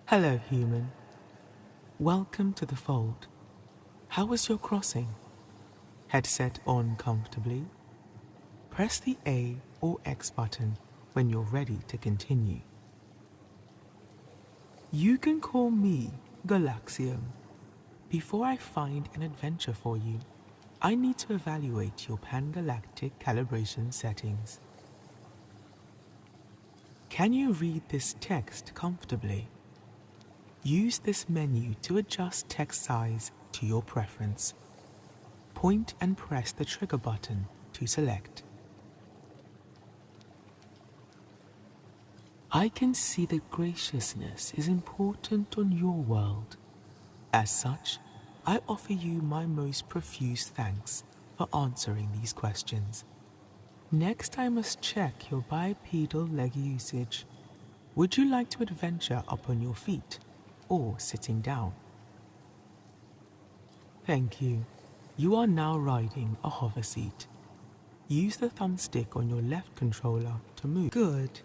Hello, human. Welcome to the fold. How was your crossing? Headset on comfortably? Press the A or X button when you're ready to continue. You can call me Galaxium. Before I find an adventure for you, I need to evaluate your pan-galactic calibration settings. Can you read this text comfortably? Use this menu to adjust text size to your preference. Point and press the trigger button to select. I can see that graciousness is important on your world. As such, I offer you my most profuse thanks for answering these questions. Next, I must check your bipedal leg usage. Would you like to adventure up on your feet or sitting down? Thank you. You are now riding a hover seat. Use the thumbstick on your left controller to move. Good.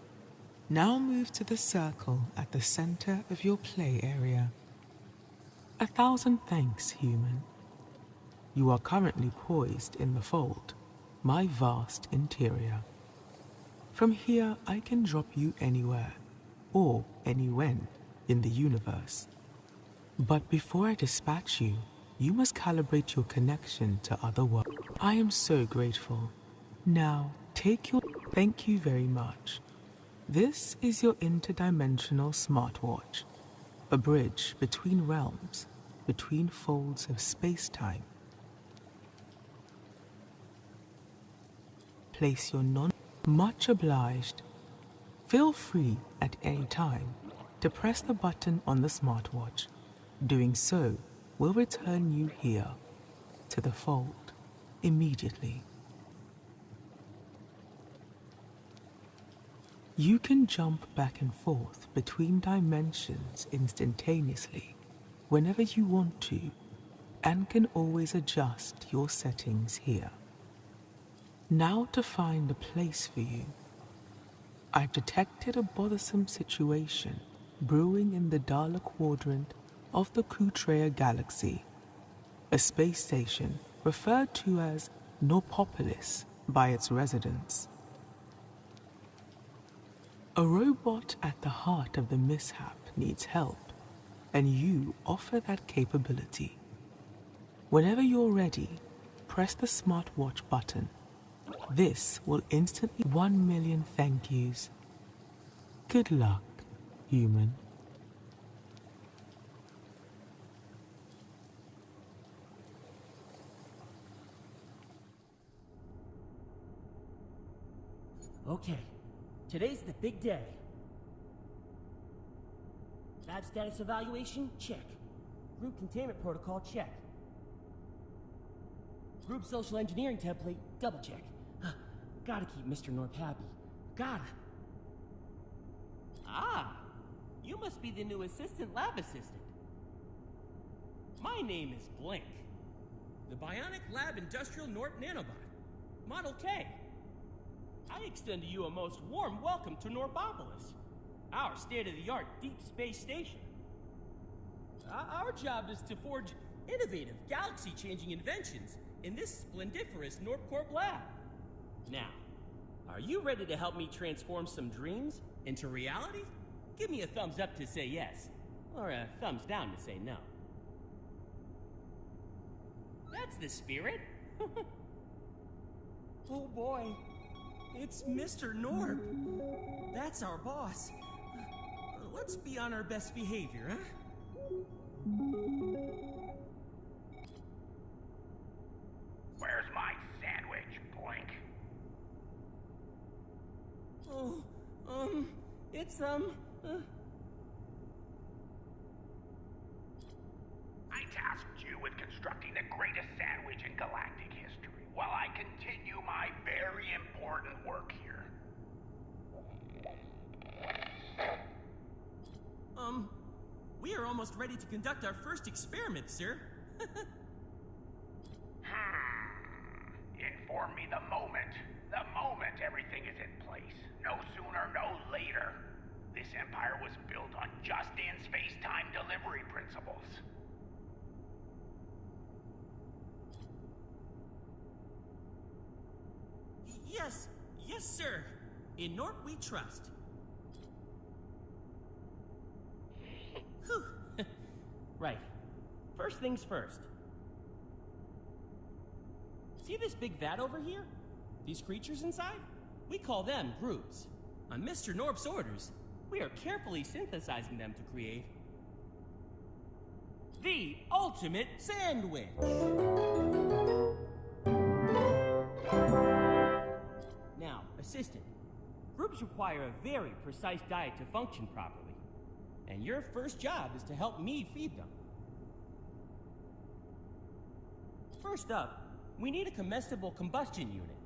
Now move to the circle at the center of your play area. 1,000 thanks, human. You are currently poised in the fold, my vast interior. From here, I can drop you anywhere, or anywhen, in the universe. But before I dispatch you, you must calibrate your connection to other worlds. I am so grateful. Now, take your... Thank you very much. This is your interdimensional smartwatch, a bridge between realms, between folds of space-time. Place your Much obliged. Feel free at any time to press the button on the smartwatch. Doing so will return you here to the fold immediately. You can jump back and forth between dimensions instantaneously whenever you want to, and can always adjust your settings here. Now to find a place for you. I've detected a bothersome situation brewing in the Dala quadrant of the Kutrea galaxy, a space station referred to as Norpopolis by its residents. A robot at the heart of the mishap needs help, and you offer that capability. Whenever you're ready, press the smartwatch button. This will instantly 1 million thank yous. Good luck, human. Okay, today's the big day. Lab status evaluation? Check. Group containment protocol? Check. Group social engineering template? Double check. Gotta keep Mr. Norp happy. Gotta. Ah, you must be the new assistant lab assistant. My name is BLINNK, the Bionic Lab Industrial Norp Nanobot, Model K. I extend to you a most warm welcome to Norpopolis, our state-of-the-art deep space station. Our job is to forge innovative, galaxy-changing inventions in this splendiferous Norpcorp lab. Now, are you ready to help me transform some dreams into reality? Give me a thumbs up to say yes, or a thumbs down to say no. That's the spirit. Oh boy, it's Mr. Norp. That's our boss. Let's be on our best behavior, huh? Where's my sandwich, BLINNK? Oh, it's, I tasked you with constructing the greatest sandwich in galactic history, while I continue my very important work here. we are almost ready to conduct our first experiment, sir. Inform me the moment everything is in place. No sooner, no later. This empire was built on just in space Yes, yes, sir. In Norp we trust. Whew. Right. First things first. See this big vat over here? These creatures inside? We call them groobs. On Mr. Norp's orders, We are carefully synthesizing them to create the ultimate sandwich. Now, assistant, groups require a very precise diet to function properly, and your first job is to help me feed them. First up, we need a comestible combustion unit,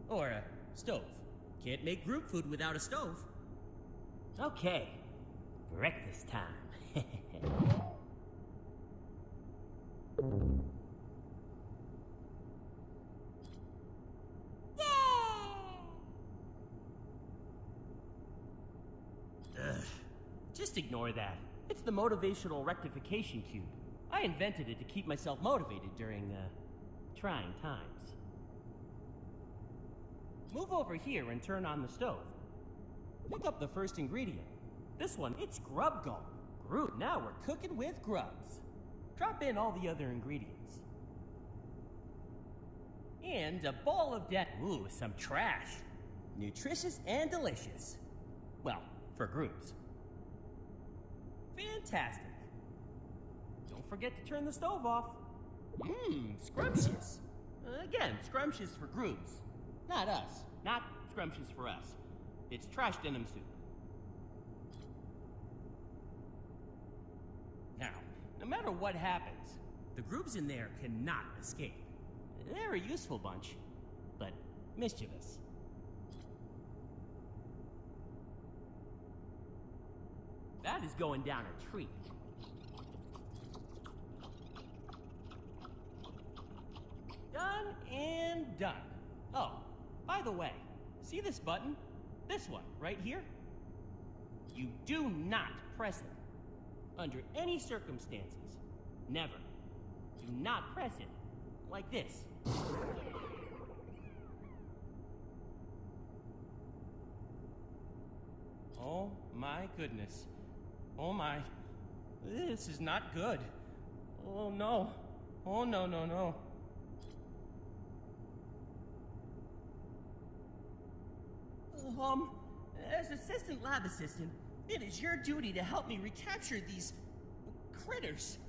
or a stove. can't make group food without a stove. Okay, breakfast time. Just ignore that. It's the motivational rectification cube. I invented it to keep myself motivated during, trying times. Move over here and turn on the stove. Pick up the first ingredient. This one, it's grub gulp. Groot, now we're cooking with grubs. Drop in all the other ingredients. And a bowl of ooh, some trash. Nutritious and delicious. Well, for groups. Fantastic. Don't forget to turn the stove off. Scrumptious. Again, scrumptious for groups. Not us. Not scrumptious for us. It's trash denim soup. Now, no matter what happens, The groups in there cannot escape. they're a useful bunch, but mischievous. That is going down a treat. Done and done. Oh, by the way, see this button? This one, right here? You do not press it. Under any circumstances. Never. Do not press it. Like this. Oh my goodness. Oh my. This is not good. Oh no. Oh no, no, no. As assistant lab assistant, it is your duty to help me recapture these critters.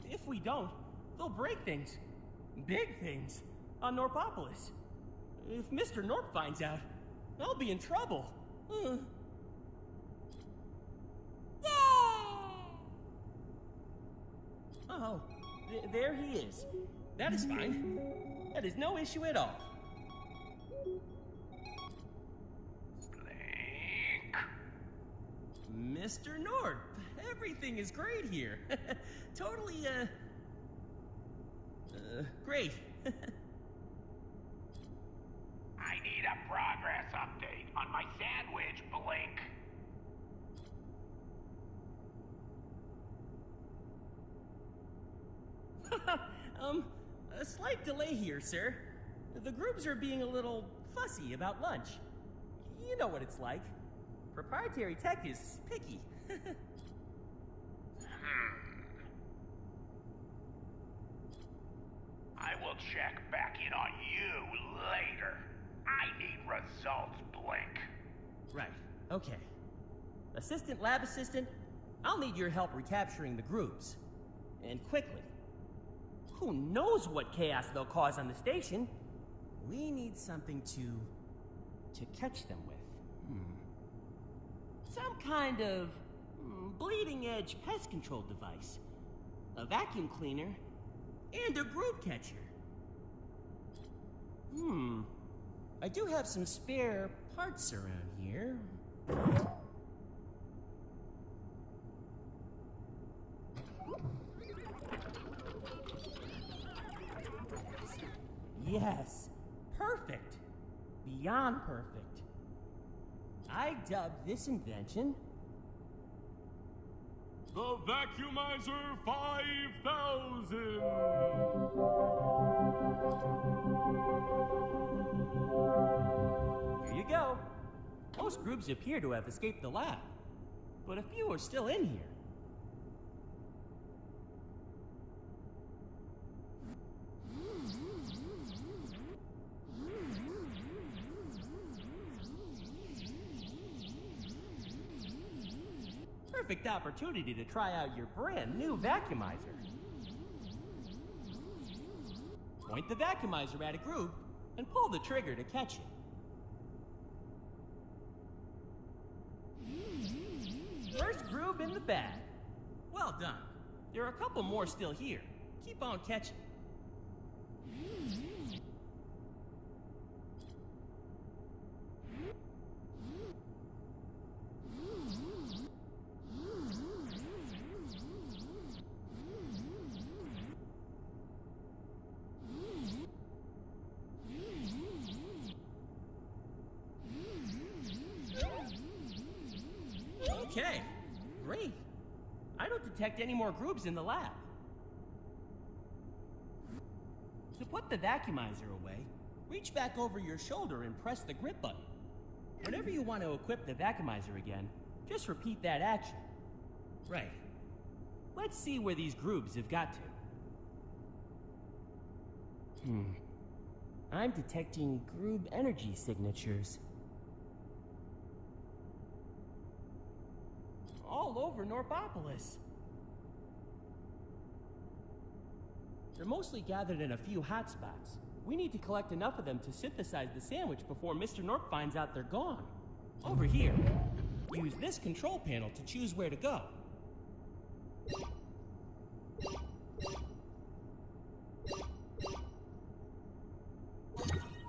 If we don't, they'll break things. Big things. On Norpopolis. If Mr. Norp finds out, I'll be in trouble. Oh, there he is. That is fine. That is no issue at all. Blink. Mr. Norp, everything is great here. Totally, great. I need a progress update on my sandwich, Blink. A slight delay here, sir. The groups are being a little fussy about lunch. You know what it's like. Proprietary tech is picky. I will check back in on you later. I need results, Blink. Right, okay. Assistant lab assistant, I'll need your help recapturing the groups. And quickly. Who knows what chaos they'll cause on the station? We need something to catch them with. Some kind of bleeding edge pest control device. A vacuum cleaner and a group catcher. I do have some spare parts around here. Yes, perfect. Beyond perfect. I dubbed this invention the Vacuumiser 5000! Most groobs appear to have escaped the lab, but a few are still in here. Perfect opportunity to try out your brand new Vacuumiser. Point the Vacuumiser at a group and pull the trigger to catch it. First groob in the bag. Well done. There are a couple more still here. Keep on catching. Okay, great. I don't detect any more groobs in the lab. To put the Vacuumiser away, reach back over your shoulder and press the grip button. Whenever you want to equip the Vacuumiser again, just repeat that action. Right. Let's see where these groobs have got to. I'm detecting groob energy signatures. All over Norpopolis. They're mostly gathered in a few hotspots. We need to collect enough of them to synthesize the sandwich before Mr. Norp finds out they're gone. Over here, use this control panel to choose where to go.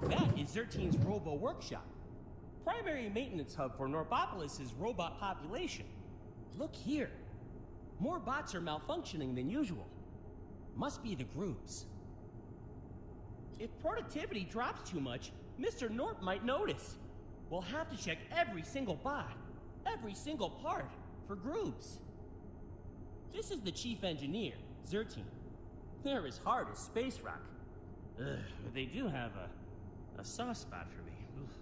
That is 13's Robo Workshop, primary maintenance hub for Norpopolis' robot population. Look here. More bots are malfunctioning than usual. Must be the groobs. If productivity drops too much, Mr. Norp might notice. We'll have to check every single bot, every single part, for groobs. This is the chief engineer, 13. They're as hard as space rock. But they do have a soft spot for me. Oof.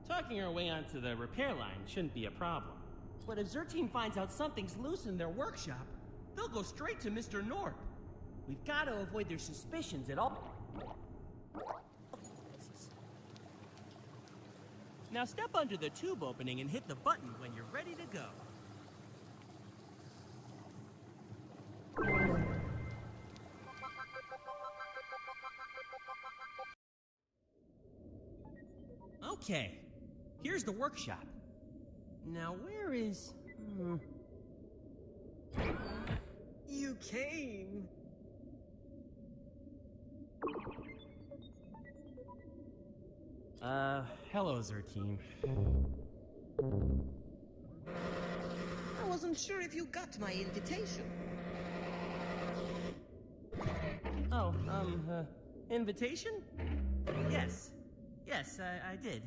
Talking our way onto the repair line shouldn't be a problem. But if 13 finds out something's loose in their workshop, they'll go straight to Mr. Norp. We've got to avoid their suspicions at all. Now step under the tube opening and hit the button when you're ready to go. Okay, here's the workshop. Now where is... You came! Hello, 13. I wasn't sure if you got my invitation. Oh, invitation? Yes. Yes, I did.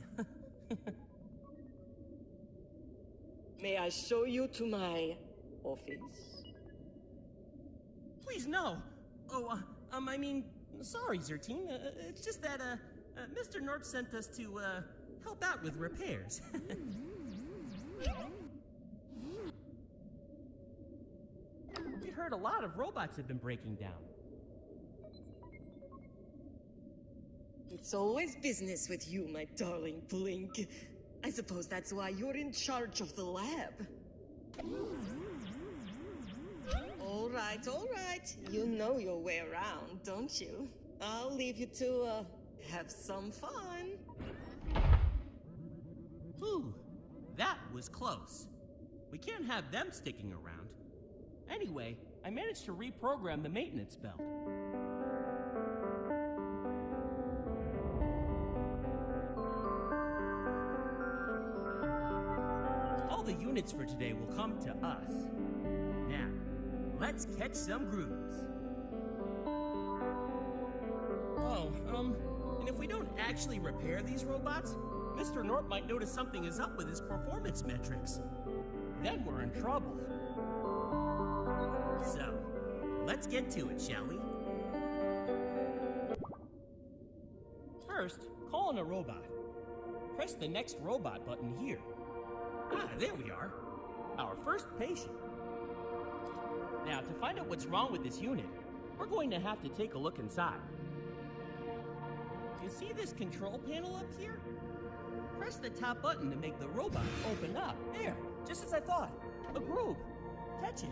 May I show you to my office? Please, no. Oh, I mean, sorry, 13. It's just that, Mr. Norp sent us to, help out with repairs. We heard a lot of robots have been breaking down. It's always business with you, my darling Blink. I suppose that's why you're in charge of the lab. All right. You know your way around, don't you? I'll leave you to, have some fun. Ooh, that was close. We can't have them sticking around. Anyway, I managed to reprogram the maintenance belt. All the units for today will come to us. Now, let's catch some grooves. Oh, and if we don't actually repair these robots, Mr. Norp might notice something is up with his performance metrics. Then we're in trouble. So, let's get to it, shall we? First, call in a robot. Press the next robot button here. Ah, there we are. Our first patient. Now, to find out what's wrong with this unit, we're going to have to take a look inside. You see this control panel up here? Press the top button to make the robot open up. There, just as I thought. A groove. Catch it.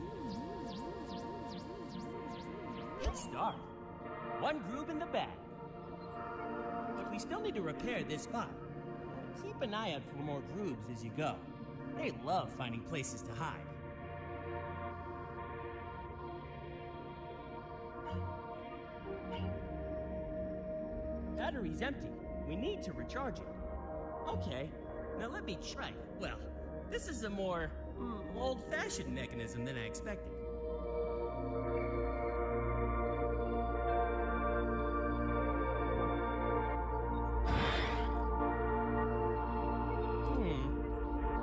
Good start. One groove in the bag. But we still need to repair this spot. Keep an eye out for more groobs as you go. They love finding places to hide. Battery's empty. We need to recharge it. Okay, now let me try. Well, this is a more old-fashioned mechanism than I expected.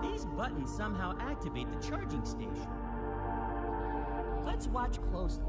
These buttons somehow activate the charging station. Let's watch closely.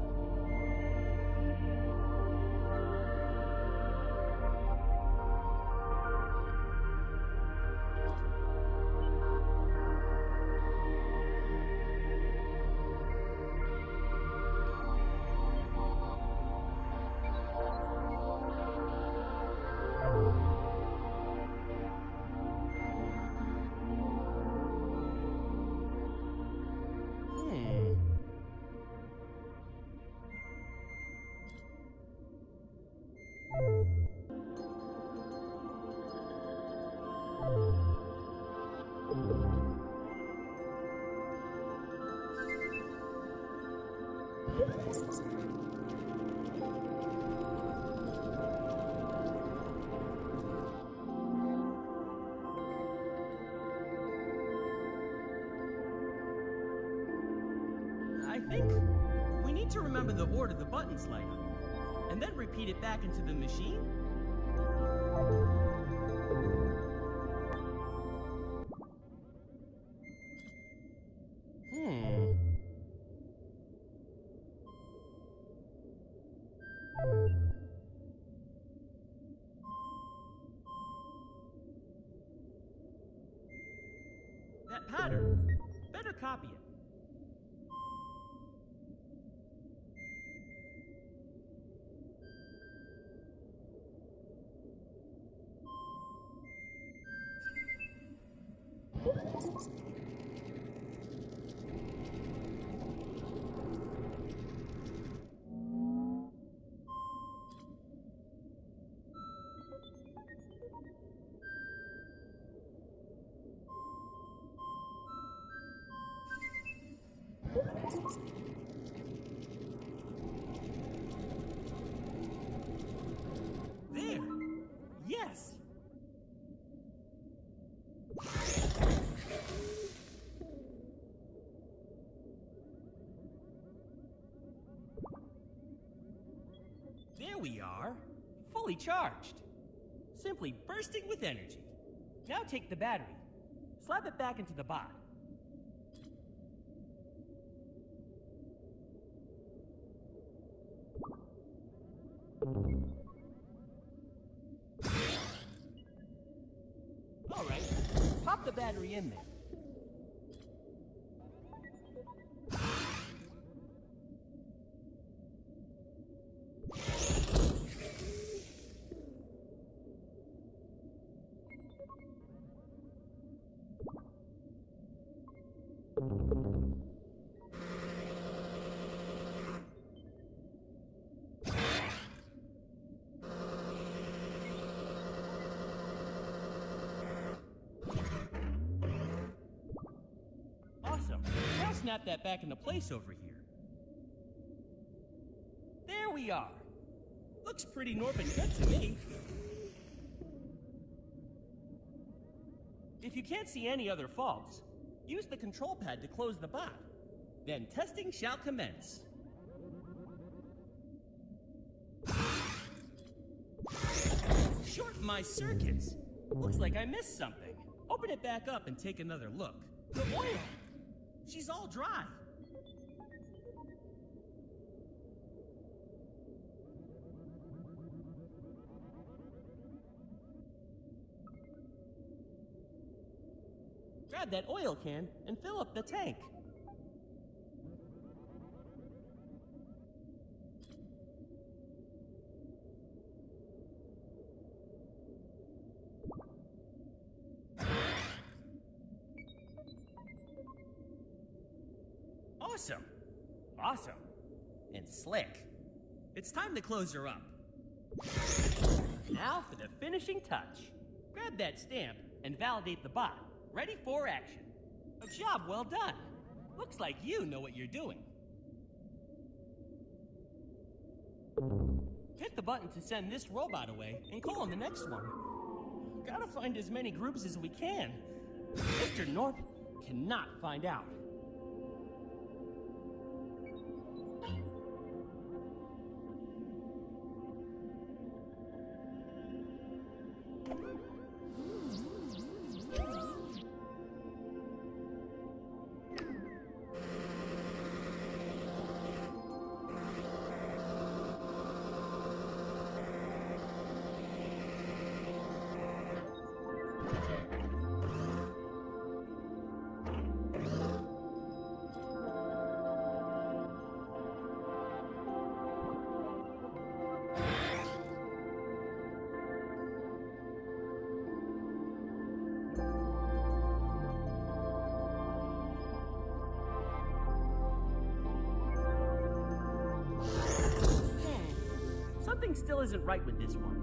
I think we need to remember the order the buttons light up, and then repeat it back into the machine. That pattern, better copy it. There! Yes! There we are, fully charged. Simply bursting with energy. Now take the battery, slap it back into the bot. All right, pop the battery in there. Awesome. Now snap that back into place over here. There we are. Looks pretty Norp and good to me. If you can't see any other faults, use the control pad to close the bot. Then testing shall commence. Shorten my circuits. Looks like I missed something. Open it back up and take another look. The oil! She's all dry. grab that oil can and fill up the tank. Awesome. Awesome. And slick. It's time to close her up. Now for the finishing touch. Grab that stamp and validate the bot. Ready for action. A job well done. Looks like you know what you're doing. Hit the button to send this robot away and call on the next one. Gotta find as many groups as we can. Mr. Norp cannot find out. Something still isn't right with this one.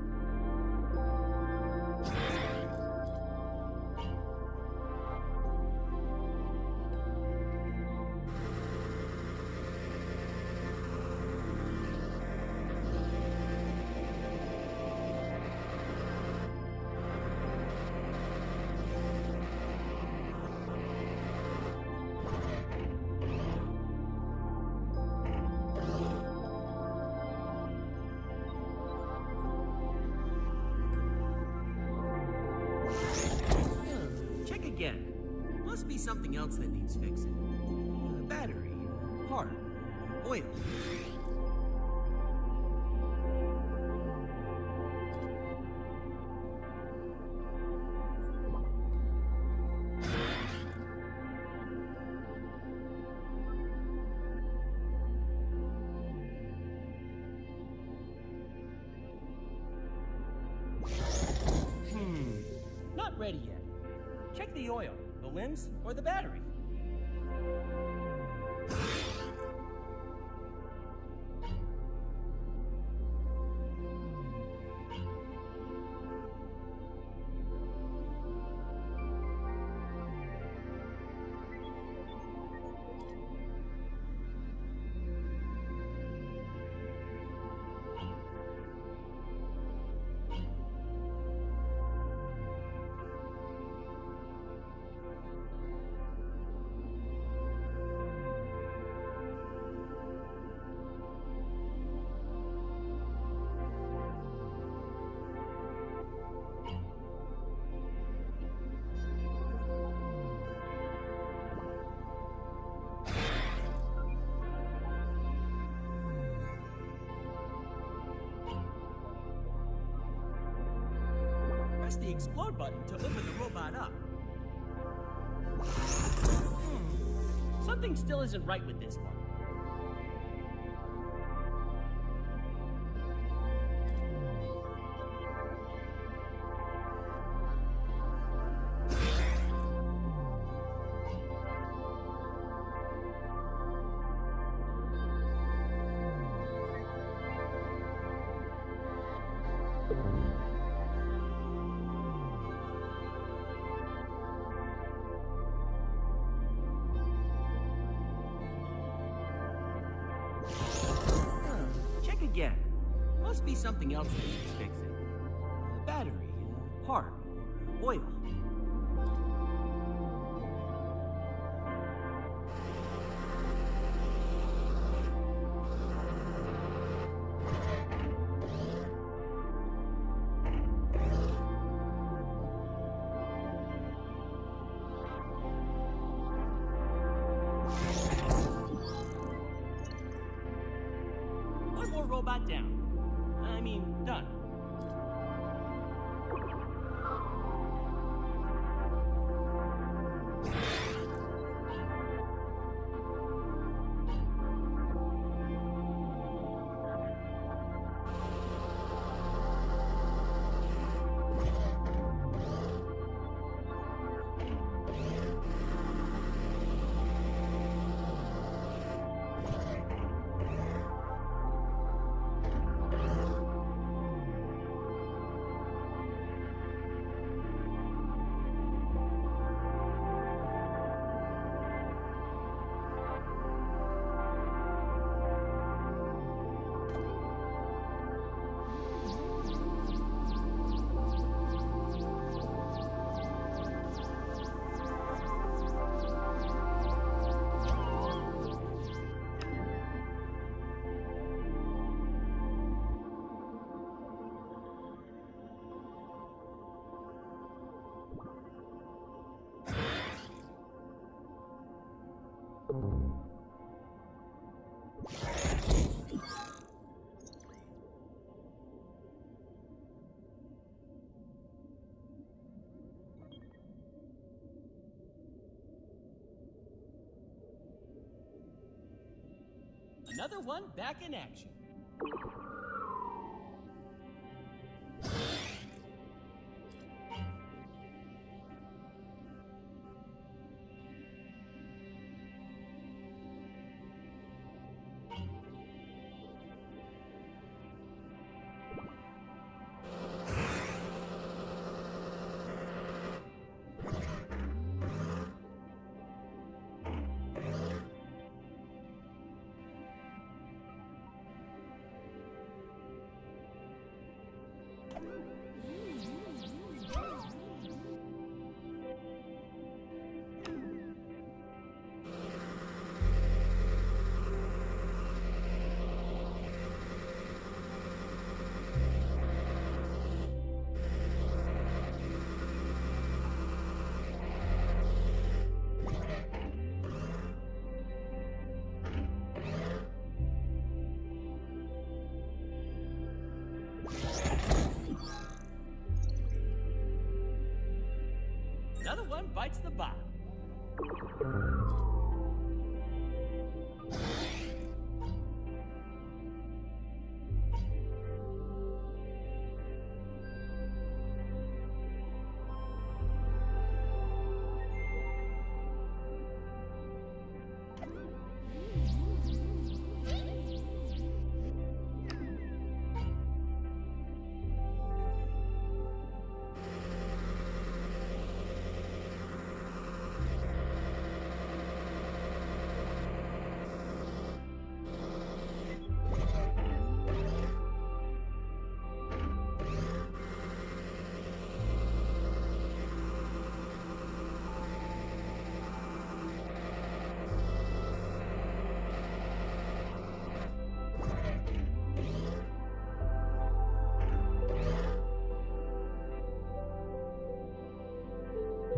Must be something else that needs fixing. Battery, part, oil. Not ready yet. Check the oil, the limbs, or the battery. Press the explode button to open the robot up. Something still isn't right with this one. Again. Must be something else that needs fixing. Battery, part, oil. Robot down. I mean, done. Another one back in action. Another one bites the bottom.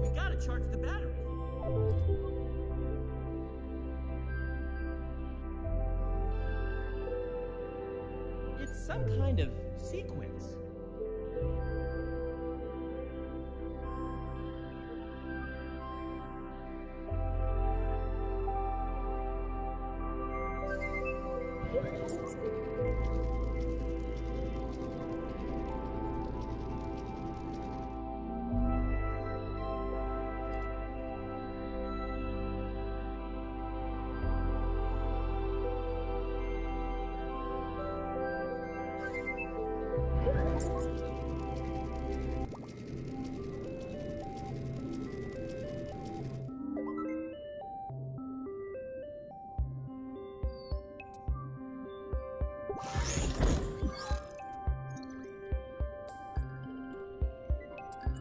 We gotta charge the battery. It's some kind of sequence.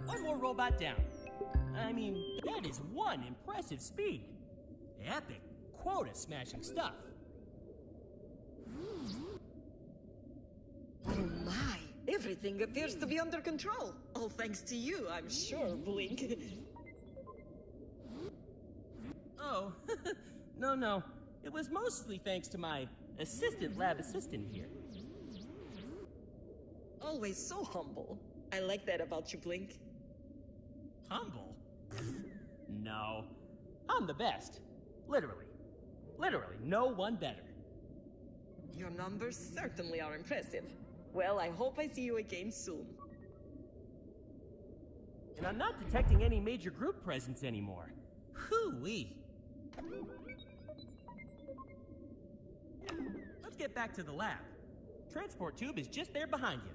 One more robot down. I mean, that is one impressive speed. Epic, quota smashing stuff. Oh my, everything appears to be under control. All thanks to you, I'm sure, Blink. Oh, no. It was mostly thanks to my lab assistant here. Always so humble. I like that about you, Blink. Humble? No. I'm the best. Literally, no one better. Your numbers certainly are impressive. Well, I hope I see you again soon. And I'm not detecting any major group presence anymore. Hoo-wee. Let's get back to the lab. Transport tube is just there behind you.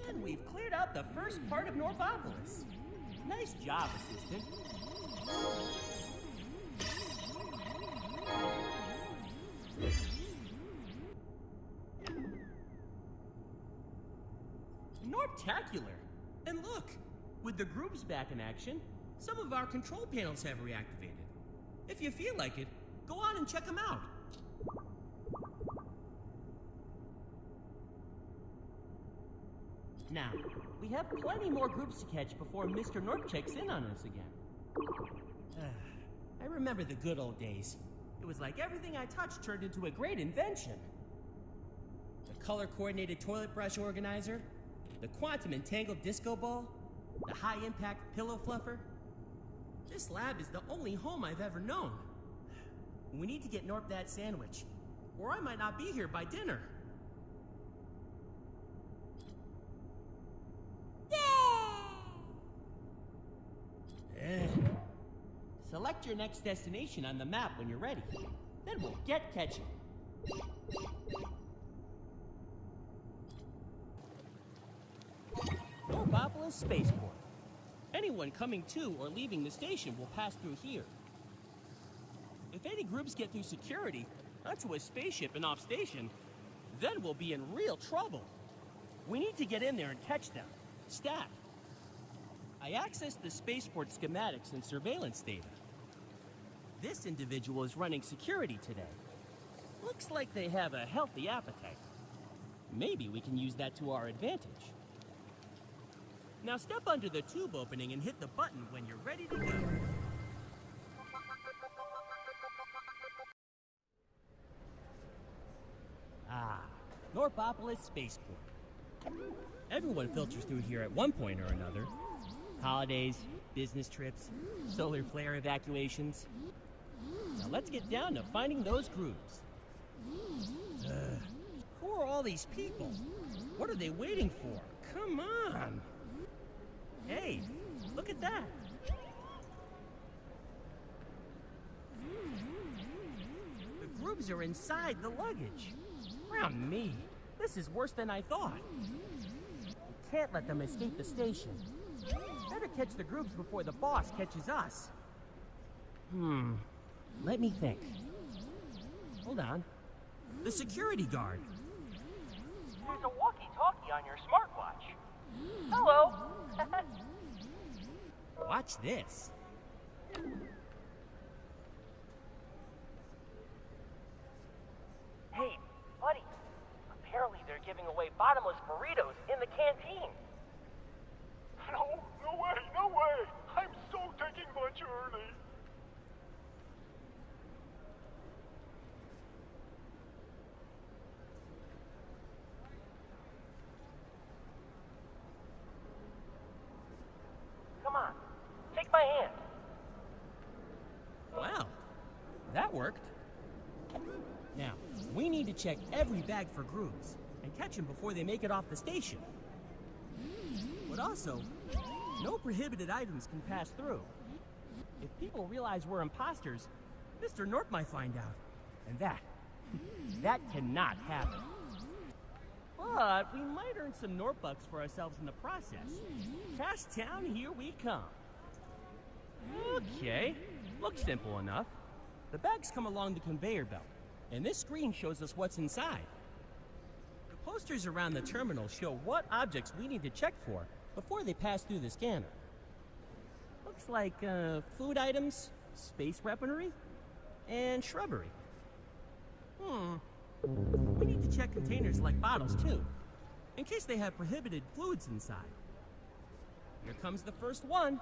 And we've cleared out the first part of Norpopolis. Nice job, assistant. Norptacular! And look, with the groups back in action, some of our control panels have reactivated. If you feel like it, go on and check them out. Now, We have plenty more groups to catch before Mr. Norp checks in on us again. I remember the good old days. It was like everything I touched turned into a great invention. The color-coordinated toilet brush organizer, the quantum entangled disco ball, the high-impact pillow fluffer. This lab is the only home I've ever known. We need to get Norp that sandwich, or I might not be here by dinner. Select your next destination on the map when you're ready. Then we'll get catching. Norpopolis spaceport. Anyone coming to or leaving the station will pass through here. If any groups get through security onto a spaceship and off station, then we'll be in real trouble. We need to get in there and catch them. Stat. I accessed the spaceport schematics and surveillance data. This individual is running security today. Looks like they have a healthy appetite. Maybe we can use that to our advantage. Now step under the tube opening and hit the button when you're ready to go. Norpopolis spaceport. Everyone filters through here at one point or another. Holidays, business trips, solar flare evacuations. Now let's get down to finding those grooves. Who are all these people? What are they waiting for? Come on! Hey, look at that! The grooves are inside the luggage. Around me, this is worse than I thought. We can't let them escape the station. Better catch the grooves before the boss catches us. Let me think. Hold on. The security guard. There's a walkie-talkie on your smartwatch. Hello. Watch this. Hey, buddy. Apparently they're giving away bottomless burritos in the canteen. No way, no way! I'm so taking lunch early. Come on, take my hand. Wow, that worked. Now, we need to check every bag for grooves and catch them before they make it off the station. But also, no prohibited items can pass through. If people realize we're imposters, Mr. Norp might find out. And that cannot happen. But we might earn some Norp bucks for ourselves in the process. Cash Town, here we come. Okay, looks simple enough. The bags come along the conveyor belt, and this screen shows us what's inside. The posters around the terminal show what objects we need to check for before they pass through the scanner. Looks like food items, space weaponry, and shrubbery. We need to check containers like bottles too, in case they have prohibited fluids inside. Here comes the first one.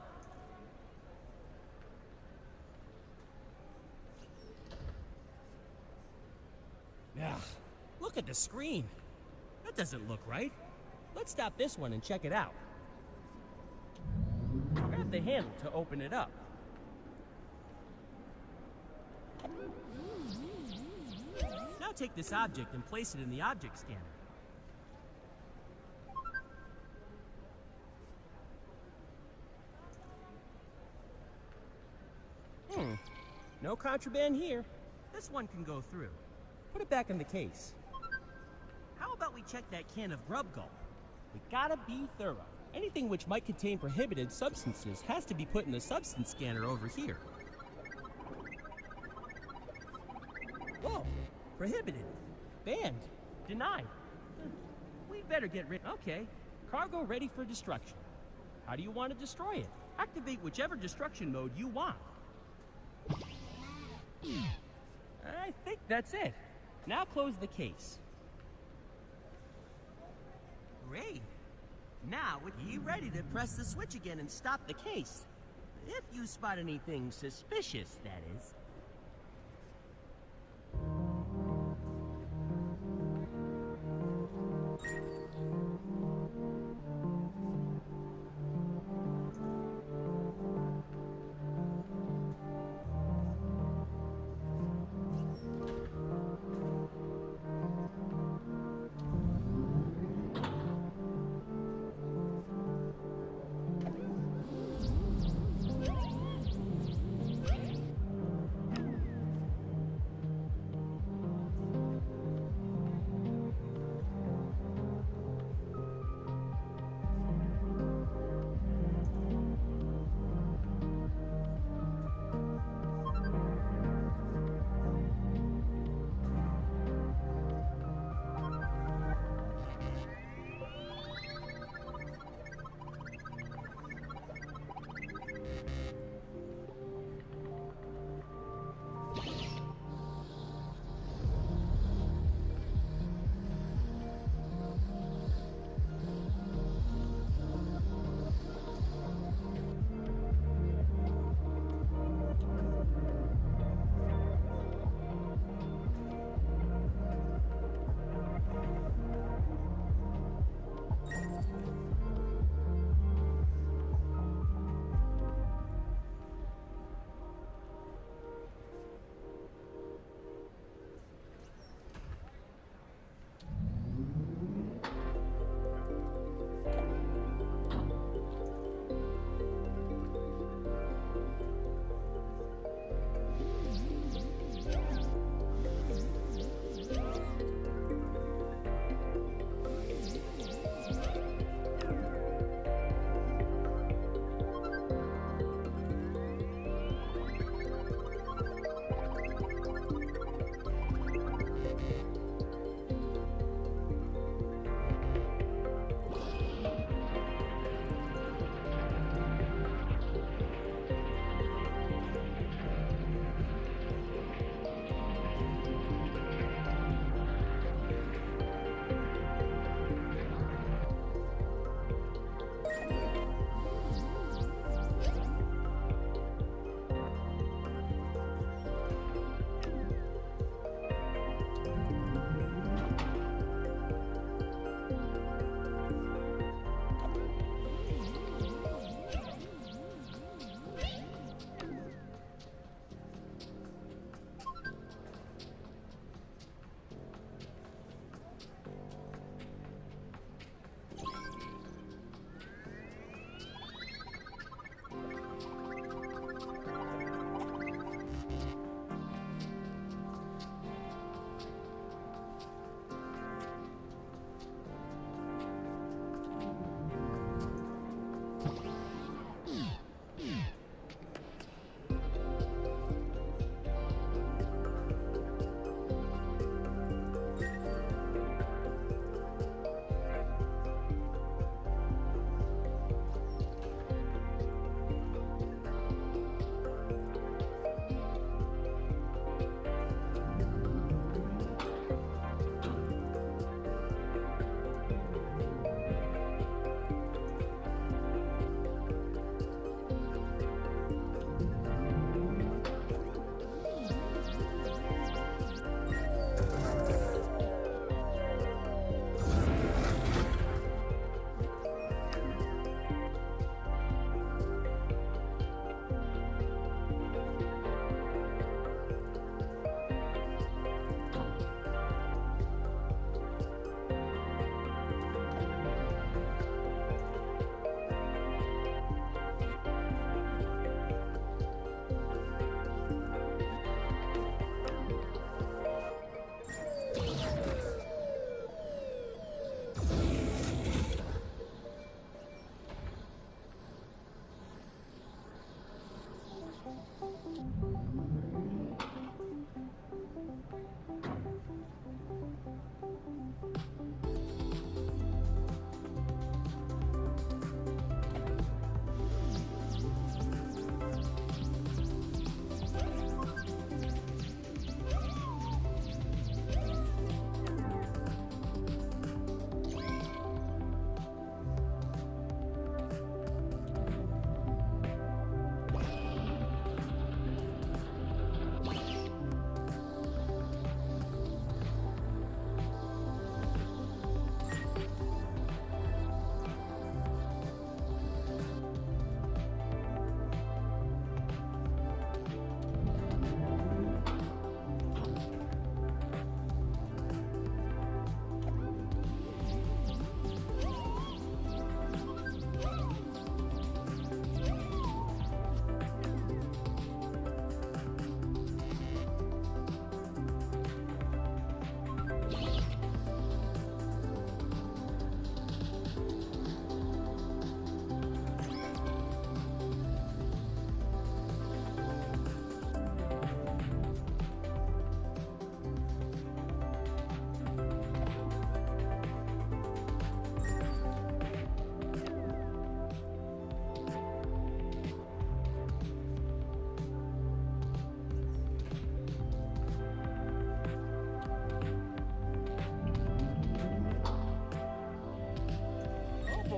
Look at the screen. That doesn't look right. Let's stop this one and check it out. Grab the handle to open it up. Now take this object and place it in the object scanner. No contraband here. This one can go through. Put it back in the case. How about we check that can of grub gulp? We gotta be thorough. Anything which might contain prohibited substances has to be put in the substance scanner over here. Whoa! Prohibited. Banned. Denied. We better get rid... Okay. Cargo ready for destruction. How do you want to destroy it? Activate whichever destruction mode you want. I think that's it. Now close the case. Great. Now, are you ready to press the switch again and stop the case? If you spot anything suspicious, that is.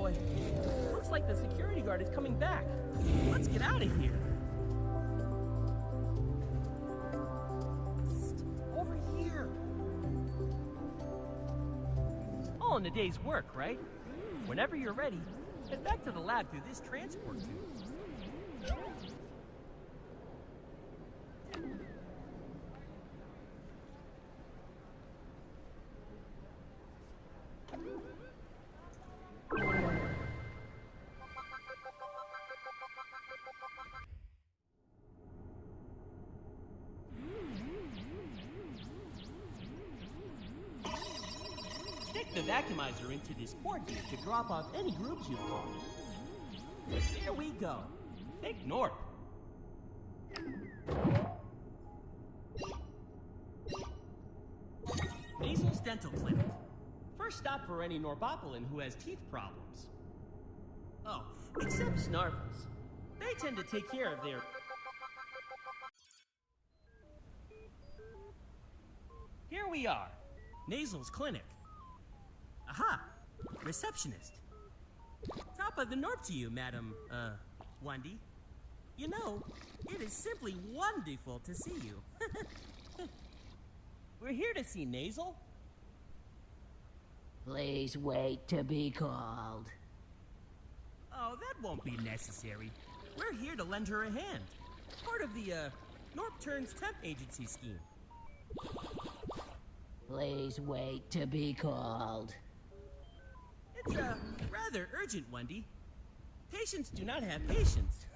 boy. Looks like the security guard is coming back. Let's get out of here. Psst, over here. All in a day's work, right? Whenever you're ready, head back to the lab through this transport tube. Stick the Vacuumiser into this port here to drop off any groups you've caught. Here we go. Think Norp. Nazel's Dental Clinic. First stop for any Norpopolin who has teeth problems. Oh, except Snarfles. They tend to take care of their... Here we are. Nazel's clinic. Aha! Receptionist. Top of the Norp to you, Madam, Wendy. You know, it is simply wonderful to see you. We're here to see Nazel. Please wait to be called. Oh, that won't be necessary. We're here to lend her a hand. Part of the, Norp Turns Temp Agency scheme. Please wait to be called. It's, rather urgent, Wendy. Patients do not have patience.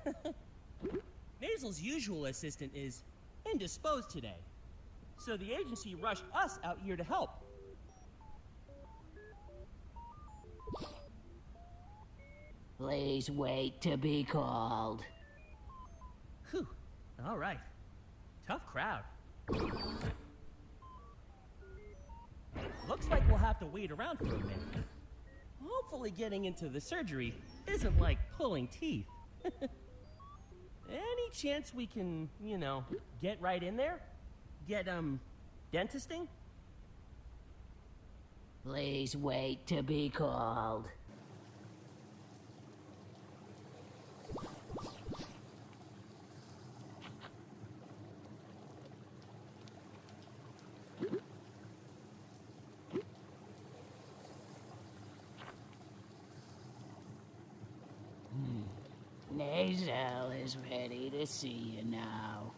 Nazel's usual assistant is indisposed today. So the agency rushed us out here to help. Please wait to be called. Whew. All right. Tough crowd. Looks like we'll have to wait around for a minute. Hopefully getting into the surgery isn't like pulling teeth. Any chance we can, you know, get right in there? Get, dentisting? Please wait to be called. Nazel is ready to see you now.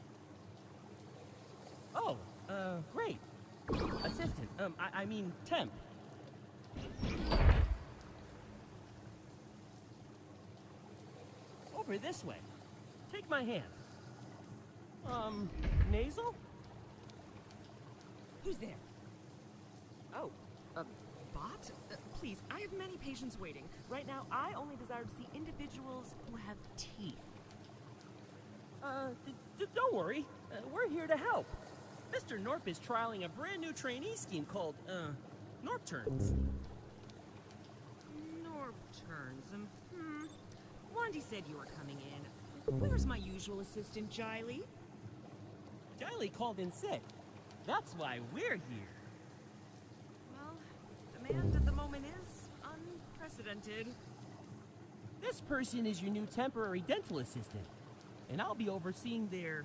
Oh, great. Assistant, I mean temp. Over this way. Take my hand. Nazel? Who's there? Oh, bot? Please, I have many patients waiting. Right now, I only desire to see individuals who have teeth. Don't worry. We're here to help. Mr. Norp is trialing a brand new trainee scheme called, Norp Turns. Norp Turns. Wandy said you were coming in. Where's my usual assistant, Jiley? Jiley called in sick. That's why we're here. Well, demand at the moment is unprecedented. This person is your new temporary dental assistant, and I'll be overseeing their,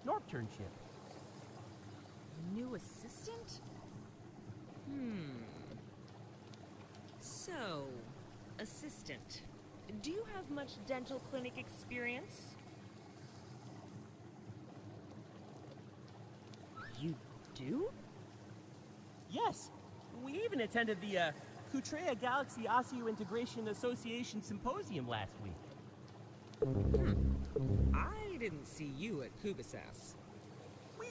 Norp turnship. New assistant? So, assistant, do you have much dental clinic experience? You do? Yes. We even attended the, Kutrea Galaxy Osseointegration Association Symposium last week. I didn't see you at Kubisas. We,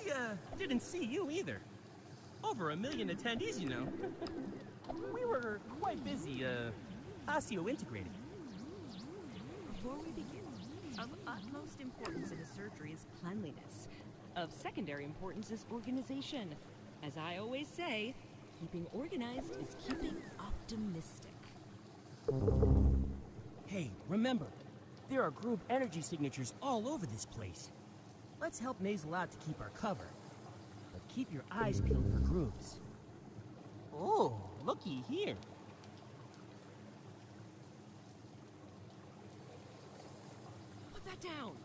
didn't see you either. Over 1 million attendees, you know. We were quite busy, osseo-integrating. Before we begin, of utmost importance in a surgery is cleanliness. Of secondary importance is organization. As I always say, keeping organized is keeping optimistic. Hey, remember, there are group energy signatures all over this place. Let's help Nazel out to keep our cover. But keep your eyes peeled for groups. Oh, looky here. Put that down!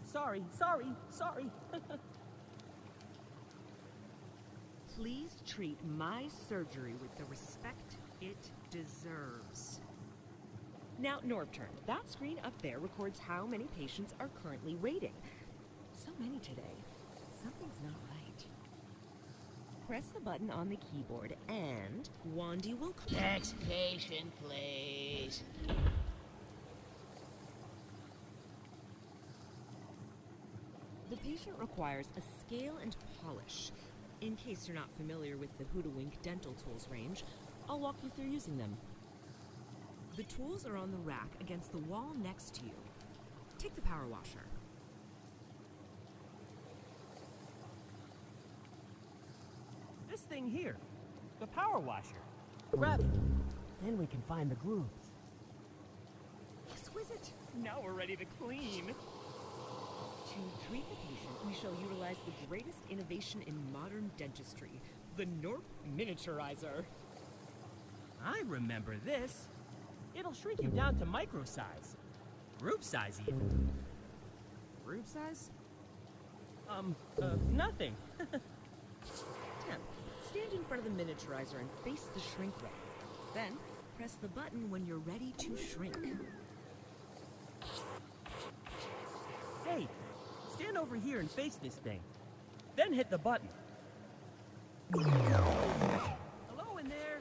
Sorry. Please treat my surgery with the respect it deserves. Now, Norpturn, that screen up there records how many patients are currently waiting. So many today. Something's not right. Press the button on the keyboard and Wandy will come. Next patient, please. The patient requires a scale and polish. In case you're not familiar with the Hoodawink dental tools range, I'll walk you through using them. The tools are on the rack against the wall next to you. Take the power washer. This thing here, the power washer. Grab it. Then we can find the grooves. Exquisite! Now we're ready to clean. To treat the patient, we shall utilize the greatest innovation in modern dentistry, the Norp Miniaturizer. I remember this. It'll shrink you down to micro size. Group size even. Group size? Nothing. Temp, stand in front of the miniaturizer and face the shrink ray. Then, press the button when you're ready to shrink. Hey, stand over here and face this thing. Then hit the button. Hello in there.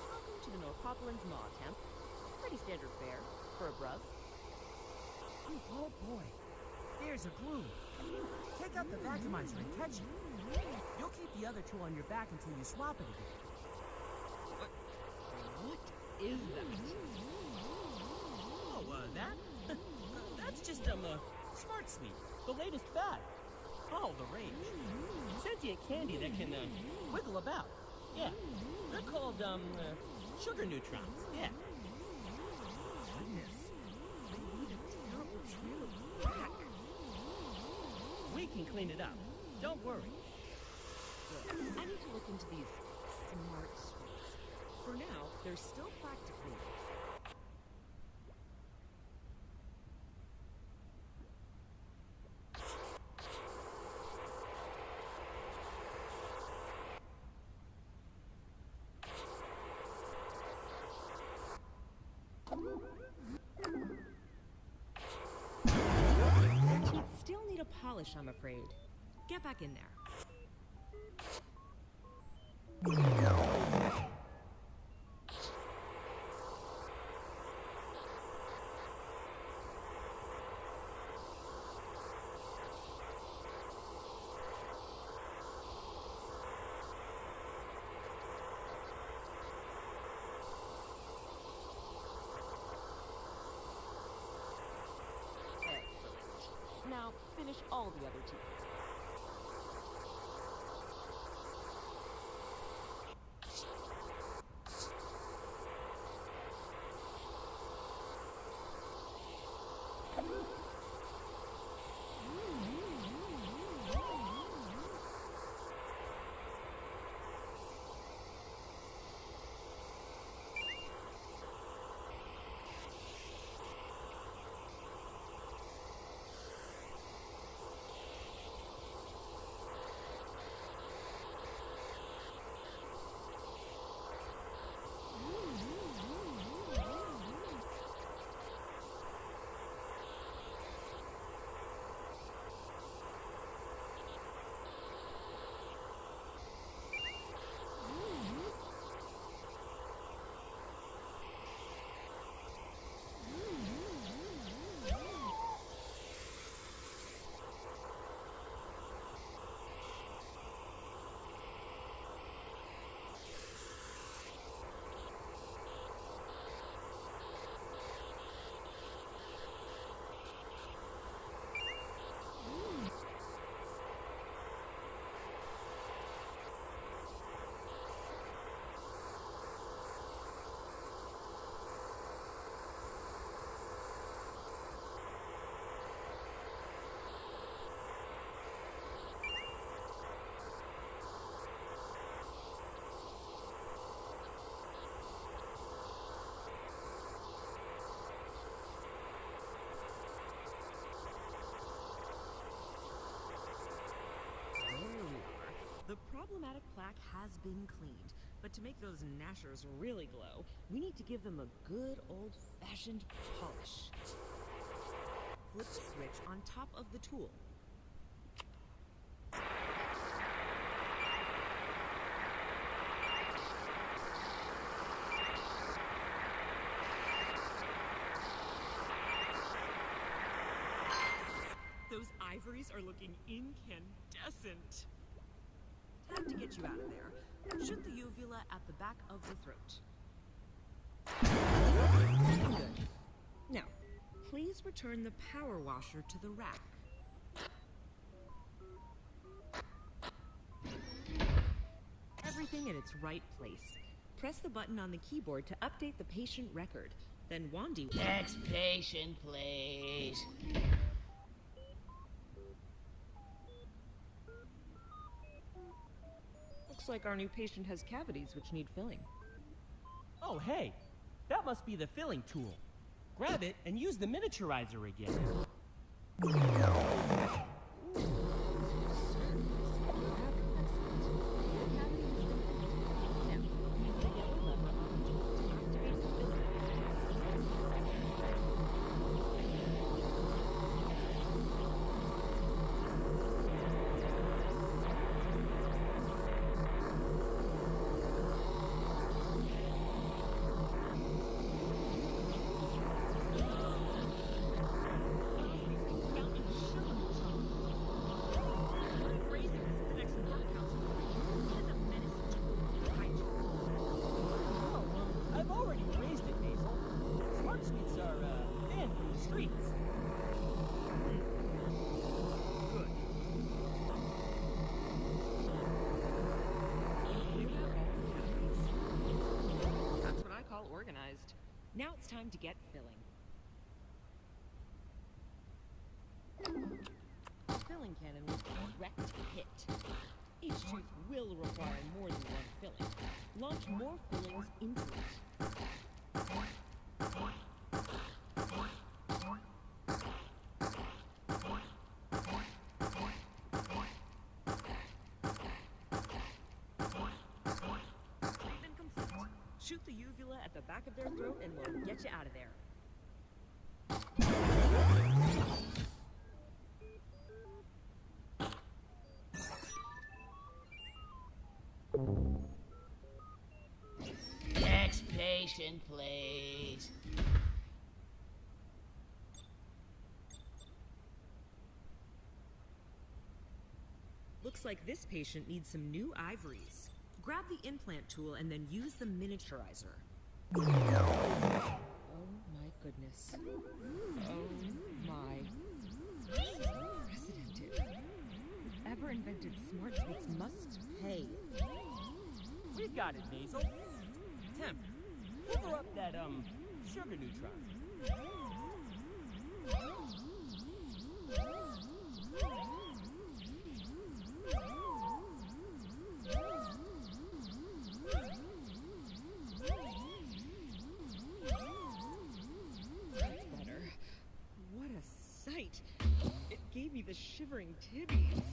Welcome to the Norpopolis Maw, Temp. Pretty standard fare for a brub. Oh boy, there's a groove. Take out the Vacuumiser and catch it. You'll keep the other two on your back until you swap it again. What is that? Oh, that? That's just, Smart Sweet, the latest fad. All the rage. Sentient candy that can, wiggle about. Yeah, they're called, sugar neutrons, yeah. Goodness. I need a terrible trail of crack. We can clean it up. Don't worry. Good. I need to look into these smart sweets. For now, there's still plaque to clean. Still need a polish, I'm afraid. Get back in there. Excellent. Now, finish all the other teeth. problematic plaque has been cleaned, but to make those gnashers really glow, we need to give them a good old-fashioned polish. Flip the switch on top of the tool. Those ivories are looking incandescent. Time to get you out of there. Shoot the uvula at the back of the throat. Good. Now, please return the power washer to the rack. Everything in its right place. Press the button on the keyboard to update the patient record. Then Wandy... Next patient, please. Looks like our new patient has cavities which need filling. Oh, hey, that must be the filling tool. Grab it and use the miniaturizer again. Organized. Now it's time to get filling. The filling cannon will direct hit. Each tooth will require more than one filling. Launch more fillings into it. Shoot the uvula at the back of their throat and we'll get you out of there. Next patient, please. Looks like this patient needs some new ivories. Grab the implant tool and then use the miniaturizer. Oh my goodness. Oh my. Unprecedented. Whoever invented smart sweets must pay. We've got it, Nazel. Temp, cover up that, sugar neutron. It gave me the shivering tibbies.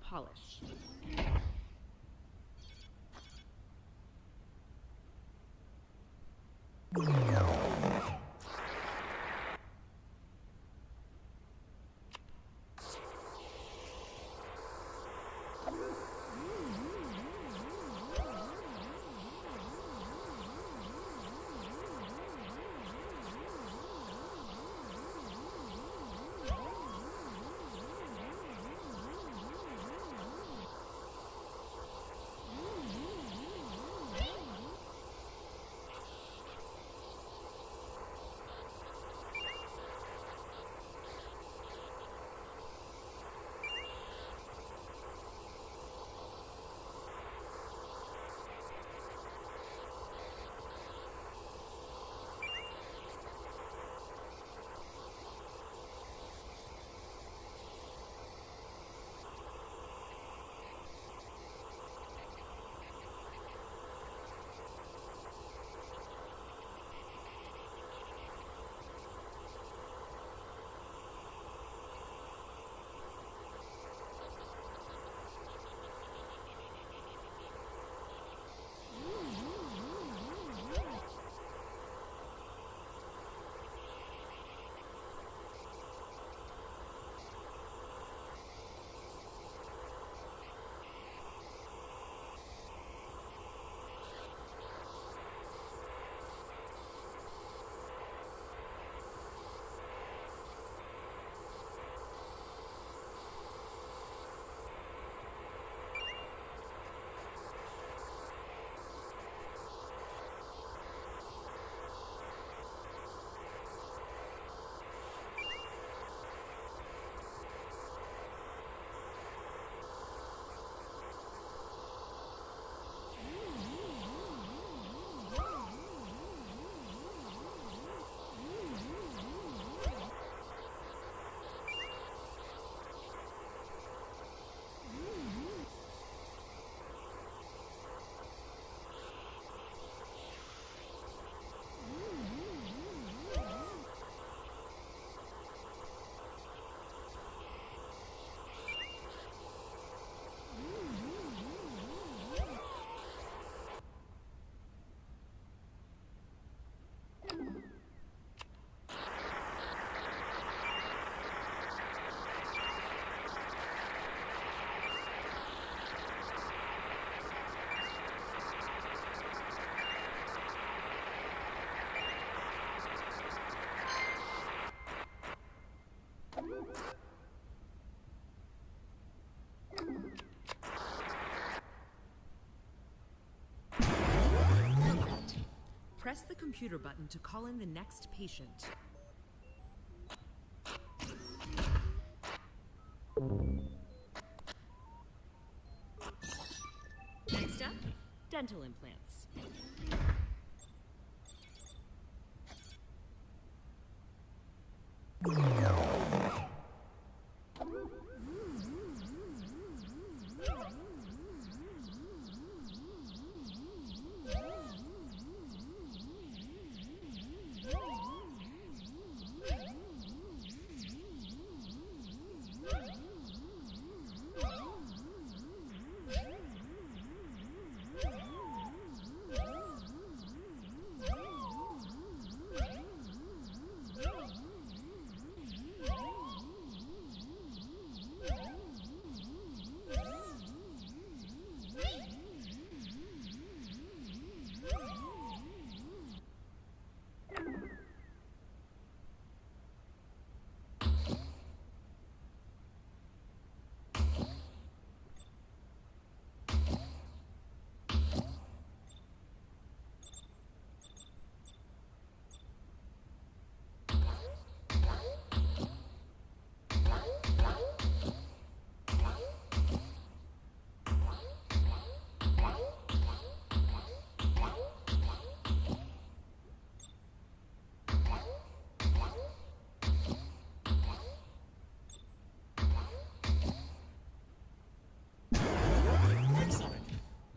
polish. Press the computer button to call in the next patient. Next up, dental implants.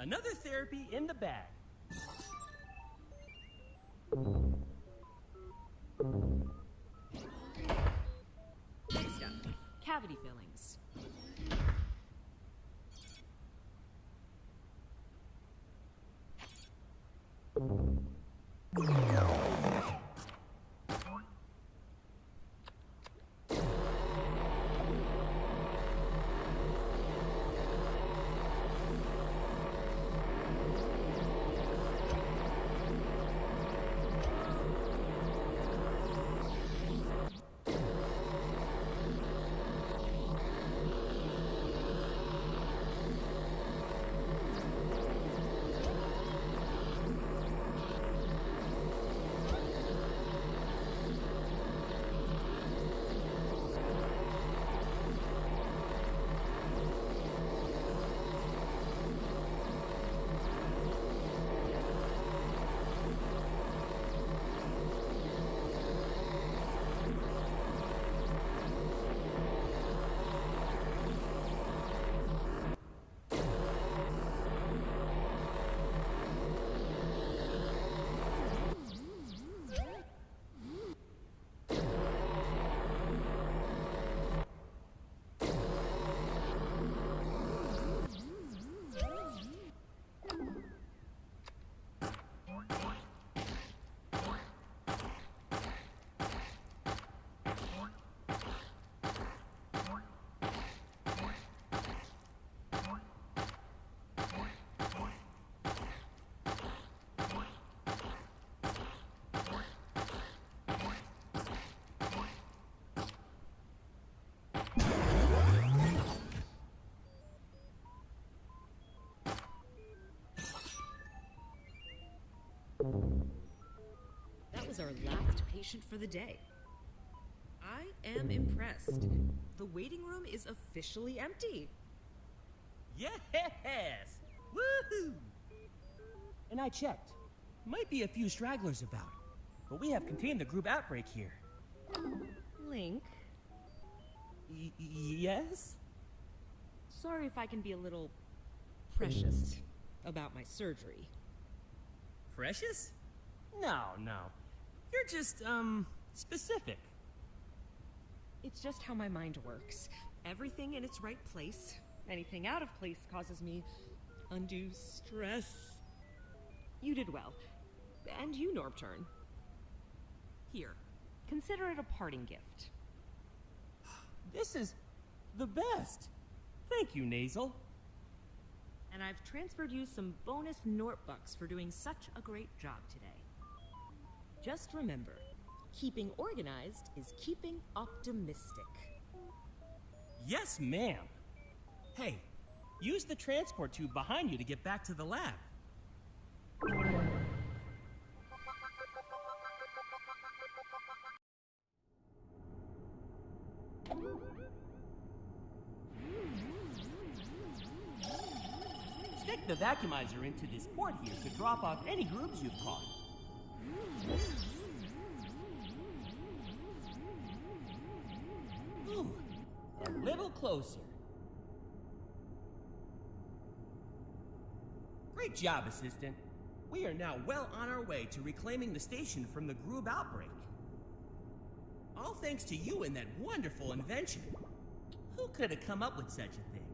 Another therapy in the bag. Next up, cavity fillings. That was our last patient for the day. I am impressed. The waiting room is officially empty. Yes! Woohoo! And I checked. Might be a few stragglers about, but we have contained the group outbreak here. Link, Yes? sorry if I can be a little precious about my surgery. Precious? No. You're just, specific. It's just how my mind works. Everything in its right place. Anything out of place causes me undue stress. You did well. And you, Norpturn. Here, consider it a parting gift. This is the best. Thank you, Nazel. And I've transferred you some bonus Norp bucks for doing such a great job today. Just remember, keeping organized is keeping optimistic. Yes, ma'am. Hey, use the transport tube behind you to get back to the lab. Stick the vacuumizer into this port here to drop off any groobs you've caught. Ooh, a little closer. Great job, Assistant. We are now well on our way to reclaiming the station from the groob outbreak. All thanks to you and that wonderful invention. Who could have come up with such a thing?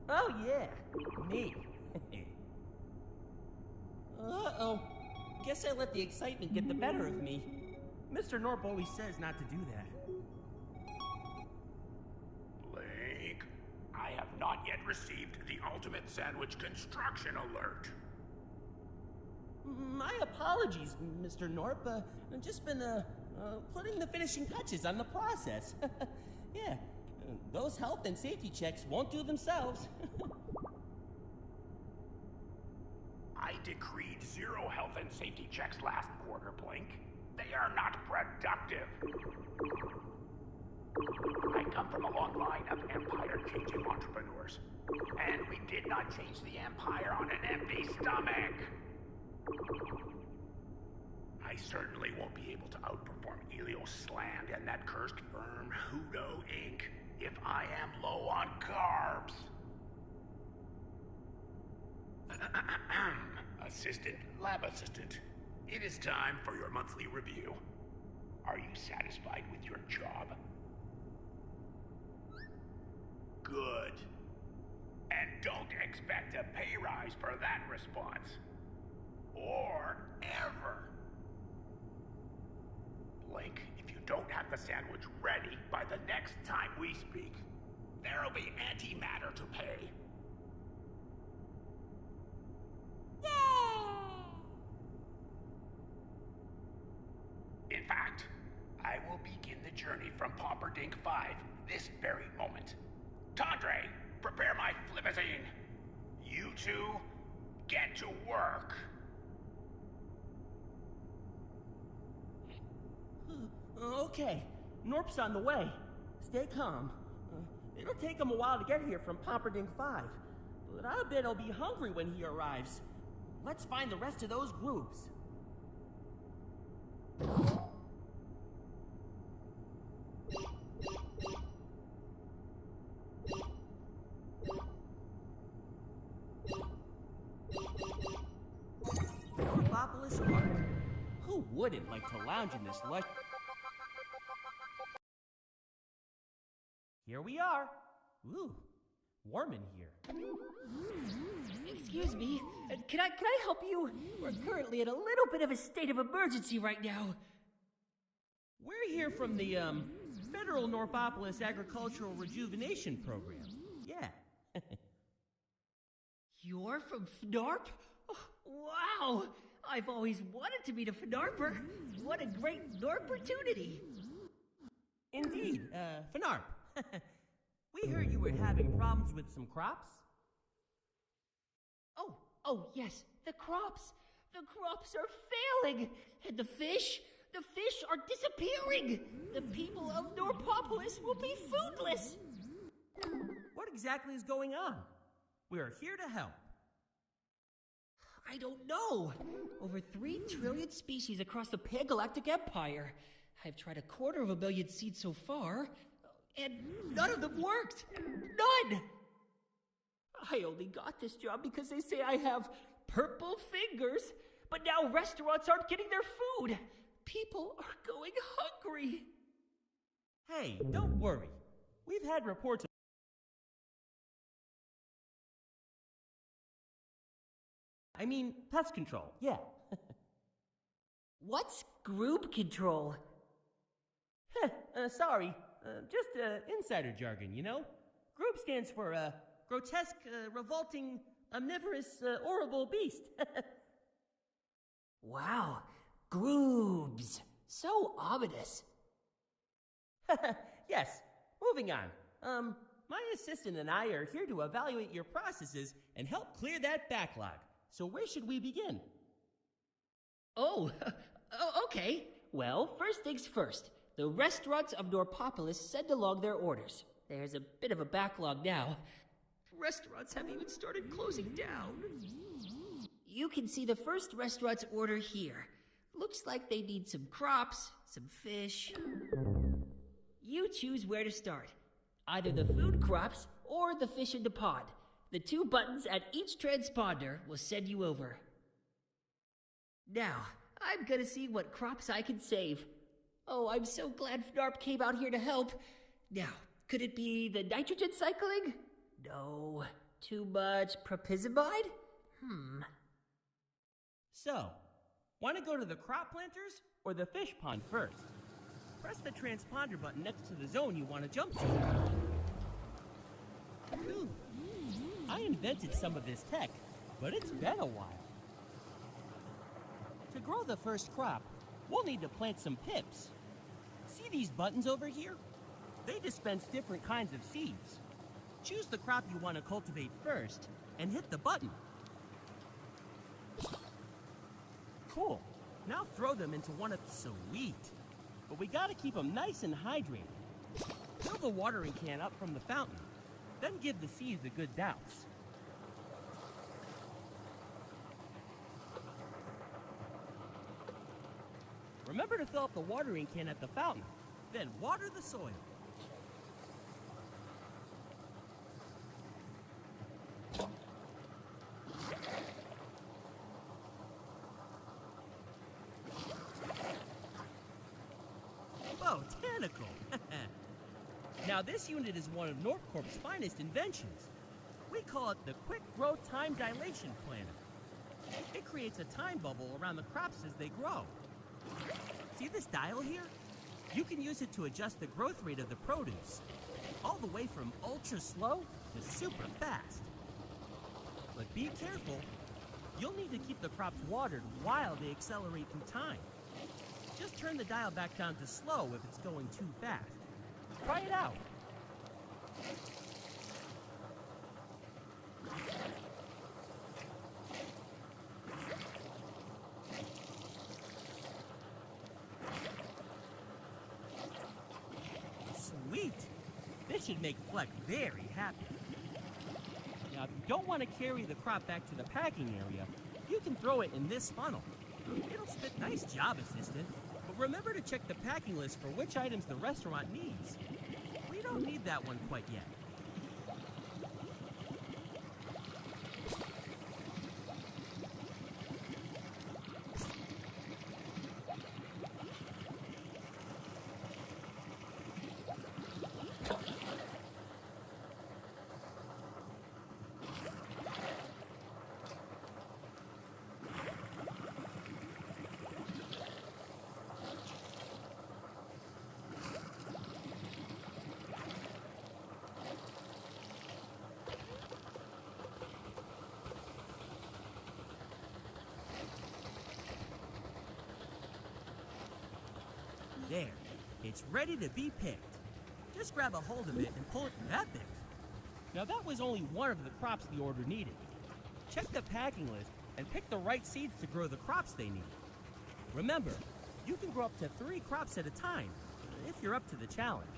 Oh yeah, me. Uh-oh. Guess I let the excitement get the better of me. Mr. Norp always says not to do that. Blink, I have not yet received the ultimate sandwich construction alert. My apologies, Mr. Norp. I've just been, putting the finishing touches on the process. Yeah, those health and safety checks won't do themselves. I decreed 0 health and safety checks last quarter, Blink. They are not productive. I come from a long line of empire-changing entrepreneurs, and we did not change the empire on an empty stomach. I certainly won't be able to outperform Elios Sland and that cursed firm, Hudo Inc., if I am low on carbs. Lab assistant, it is time for your monthly review. Are you satisfied with your job? Good. And don't expect a pay rise for that response. Or ever. Blink, if you don't have the sandwich ready by the next time we speak, there'll be antimatter to pay. In fact, I will begin the journey from Pomperdink 5 this very moment. Tandre, prepare my limousine. You two, get to work. Okay, Norp's on the way. Stay calm. It'll take him a while to get here from Pomperdink 5, but I bet he'll be hungry when he arrives. Let's find the rest of those groobs. Norpopolis Park. Who wouldn't like to lounge in this lush... Here we are. Ooh, warm in here. Excuse me, can I help you? We're currently in a little bit of a state of emergency right now. We're here from the, Federal Norpopolis Agricultural Rejuvenation Program. Yeah. You're from FNARP? Oh, wow! I've always wanted to meet a FNARPer. What a great opportunity! Indeed, FNARP. We heard you were having problems with some crops. Oh yes, the crops. The crops are failing, and the fish are disappearing. The people of Norpopolis will be foodless. What exactly is going on? We are here to help. I don't know. Over 3 trillion species across the Pan-Galactic Empire. I've tried 250,000 seeds so far, and none of them worked. None! I only got this job because they say I have purple fingers, but now restaurants aren't getting their food. People are going hungry. Hey, don't worry. We've had reports of... I mean, pest control, yeah. What's groob control? Sorry. Just insider jargon, you know? Groob stands for, grotesque, revolting, omnivorous, horrible beast. Wow, groobs. So ominous. Yes, moving on. My assistant and I are here to evaluate your processes and help clear that backlog. So where should we begin? Oh, okay. Well, first things first. The restaurants of Norpopolis send along their orders. There's a bit of a backlog now. Restaurants have even started closing down. You can see the first restaurant's order here. Looks like they need some crops, some fish. You choose where to start. Either the food crops or the fish in the pond. The 2 buttons at each transponder will send you over. Now, I'm gonna see what crops I can save. Oh, I'm so glad FNARP came out here to help. Now, could it be the nitrogen cycling? No. Too much propizamide? So, want to go to the crop planters or the fish pond first? Press the transponder button next to the zone you want to jump to. Ooh. I invented some of this tech, but it's been a while. To grow the first crop, we'll need to plant some pips. See these buttons over here? They dispense different kinds of seeds. Choose the crop you want to cultivate first, and hit the button. Cool. Now throw them into one of... Sweet. But we gotta keep them nice and hydrated. Fill the watering can up from the fountain, then give the seeds a good douse. Remember to fill up the watering can at the fountain, then water the soil. Botanical! Now this unit is one of Northcorp's finest inventions. We call it the Quick Grow Time Dilation Planner. It creates a time bubble around the crops as they grow. See this dial here? You can use it to adjust the growth rate of the produce, all the way from ultra slow to super fast. But be careful. You'll need to keep the crops watered while they accelerate through time. Just turn the dial back down to slow if it's going too fast. Try it out. Sweet! This should make Flek very happy. Now, if you don't want to carry the crop back to the packing area, you can throw it in this funnel. It'll spit. Nice job, assistant. But remember to check the packing list for which items the restaurant needs. We don't need that one quite yet. There, it's ready to be picked. Just grab a hold of it and pull it epic. Now that was only one of the crops the order needed. Check the packing list and pick the right seeds to grow the crops they need. Remember, you can grow up to 3 crops at a time, if you're up to the challenge.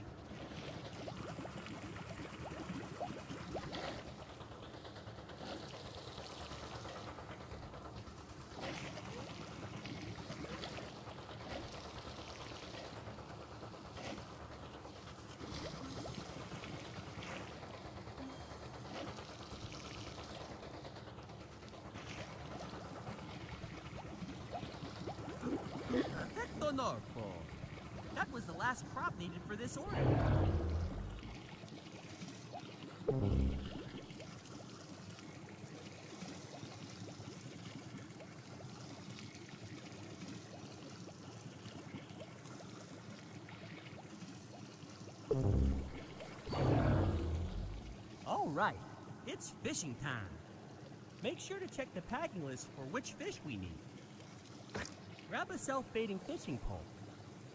Perfecto, Norpo. That was the last crop needed for this order. All right, it's fishing time. Make sure to check the packing list for which fish we need. Grab a self-baiting fishing pole.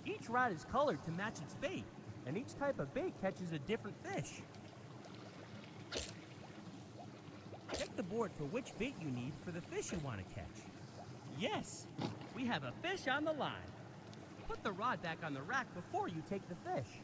Each rod is colored to match its bait, and each type of bait catches a different fish. Check the board for which bait you need for the fish you want to catch. Yes, we have a fish on the line. Put the rod back on the rack before you take the fish.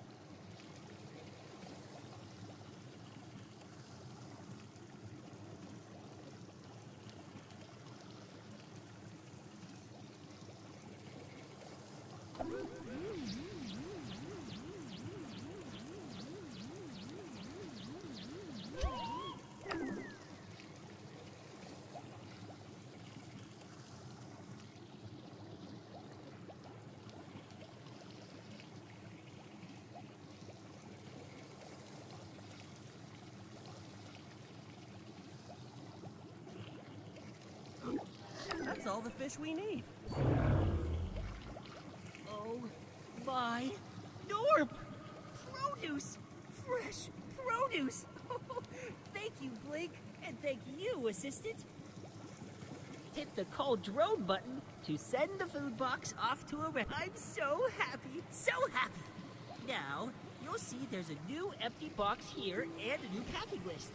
That's all the fish we need. Oh my Norp! Produce! Fresh produce! Thank you, Blink, and thank you, assistant. Hit the call drone button to send the food box off to a restaurant. I'm so happy, so happy. Now, you'll see there's a new empty box here and a new packing list.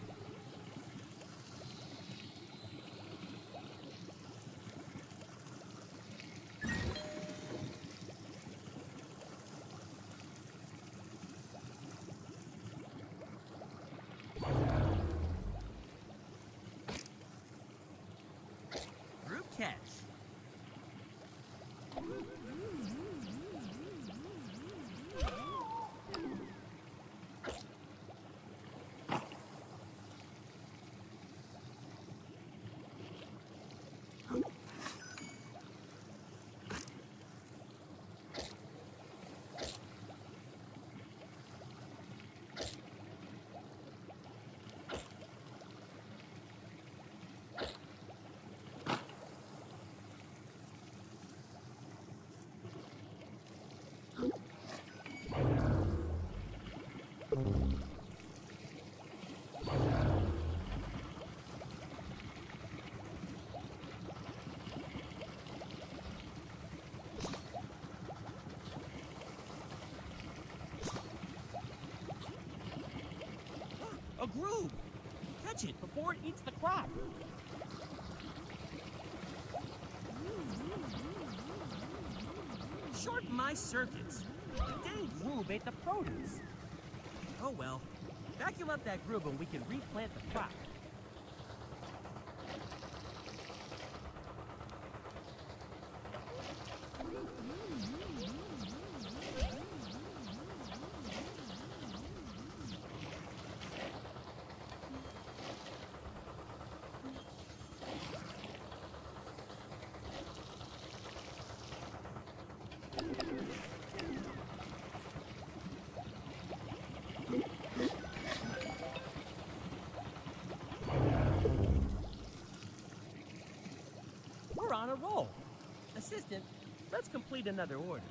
Catch. groob. Catch it before it eats the crop. Shorten my circuits. The dang groob ate the produce. Oh well. Vacuum up that groob and we can replant the crop. We're on a roll. Assistant, let's complete another order.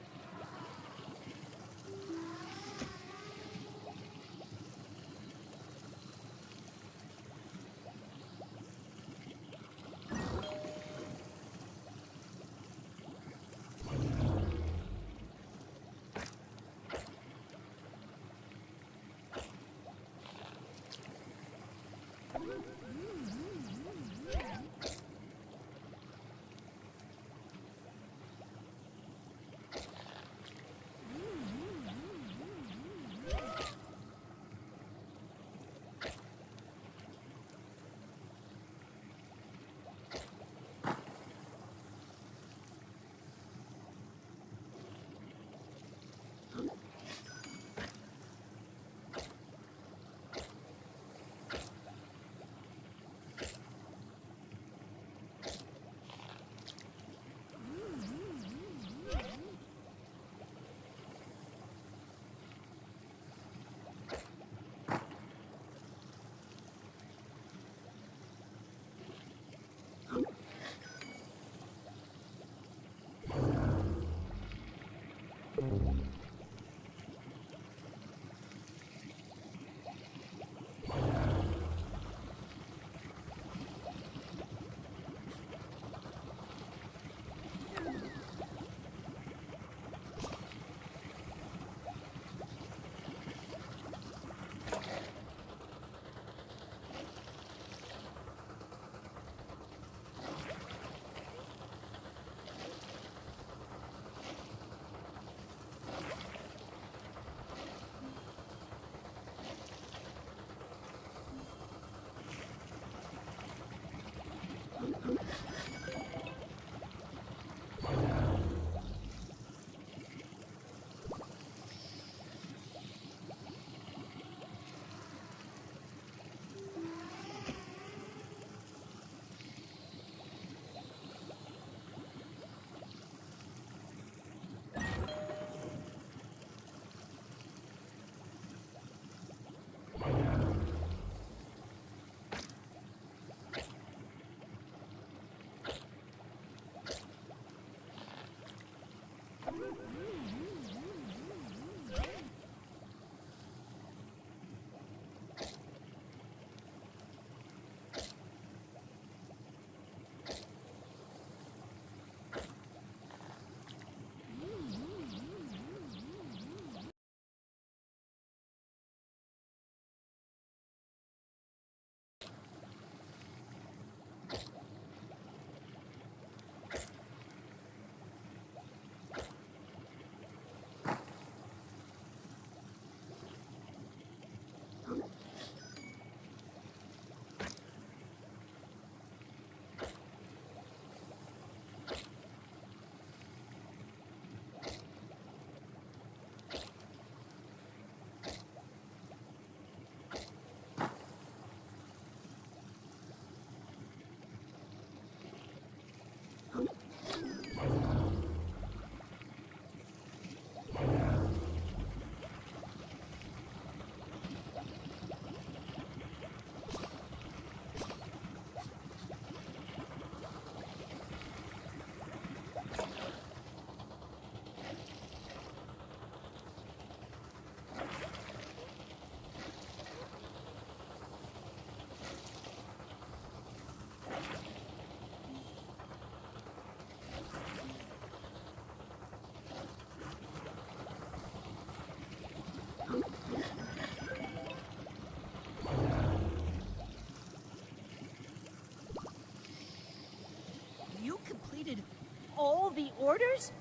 all the orders?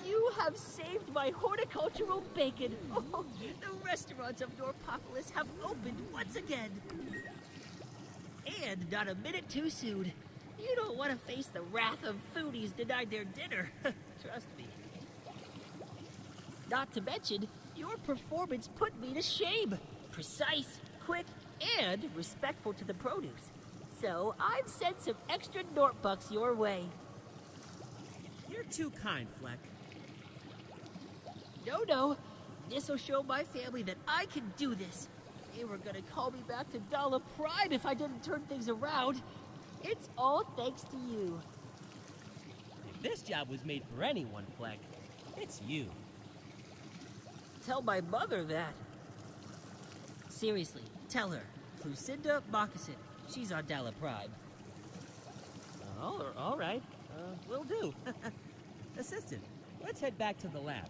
You have saved my horticultural bacon. Oh, the restaurants of Norpopolis have opened once again. And not a minute too soon. You don't want to face the wrath of foodies denied their dinner. Trust me. Not to mention, your performance put me to shame. Precise, quick, and respectful to the produce. So I've sent some extra Nortbucks your way. You're too kind, Flek. No. This'll show my family that I can do this. They were gonna call me back to Dollar Prime if I didn't turn things around. It's all thanks to you. If this job was made for anyone, Flek, it's you. Tell my mother that. Seriously, tell her. Lucinda Moccasin. She's on Dollar Prime. All right. Will do. Assistant, let's head back to the lab.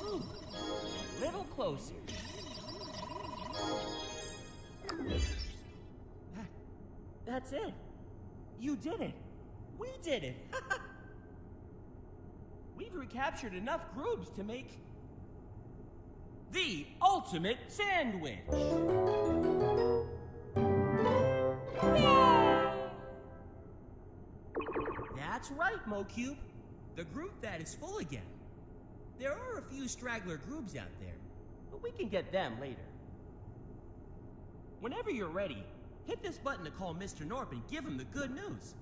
Ooh, a little closer. That's it. You did it. We did it. We've recaptured enough groobs to make the ultimate sandwich. That's right, MoCube. The group that is full again. There are a few straggler groobs out there, but we can get them later. Whenever you're ready, hit this button to call Mr. Norp and give him the good news.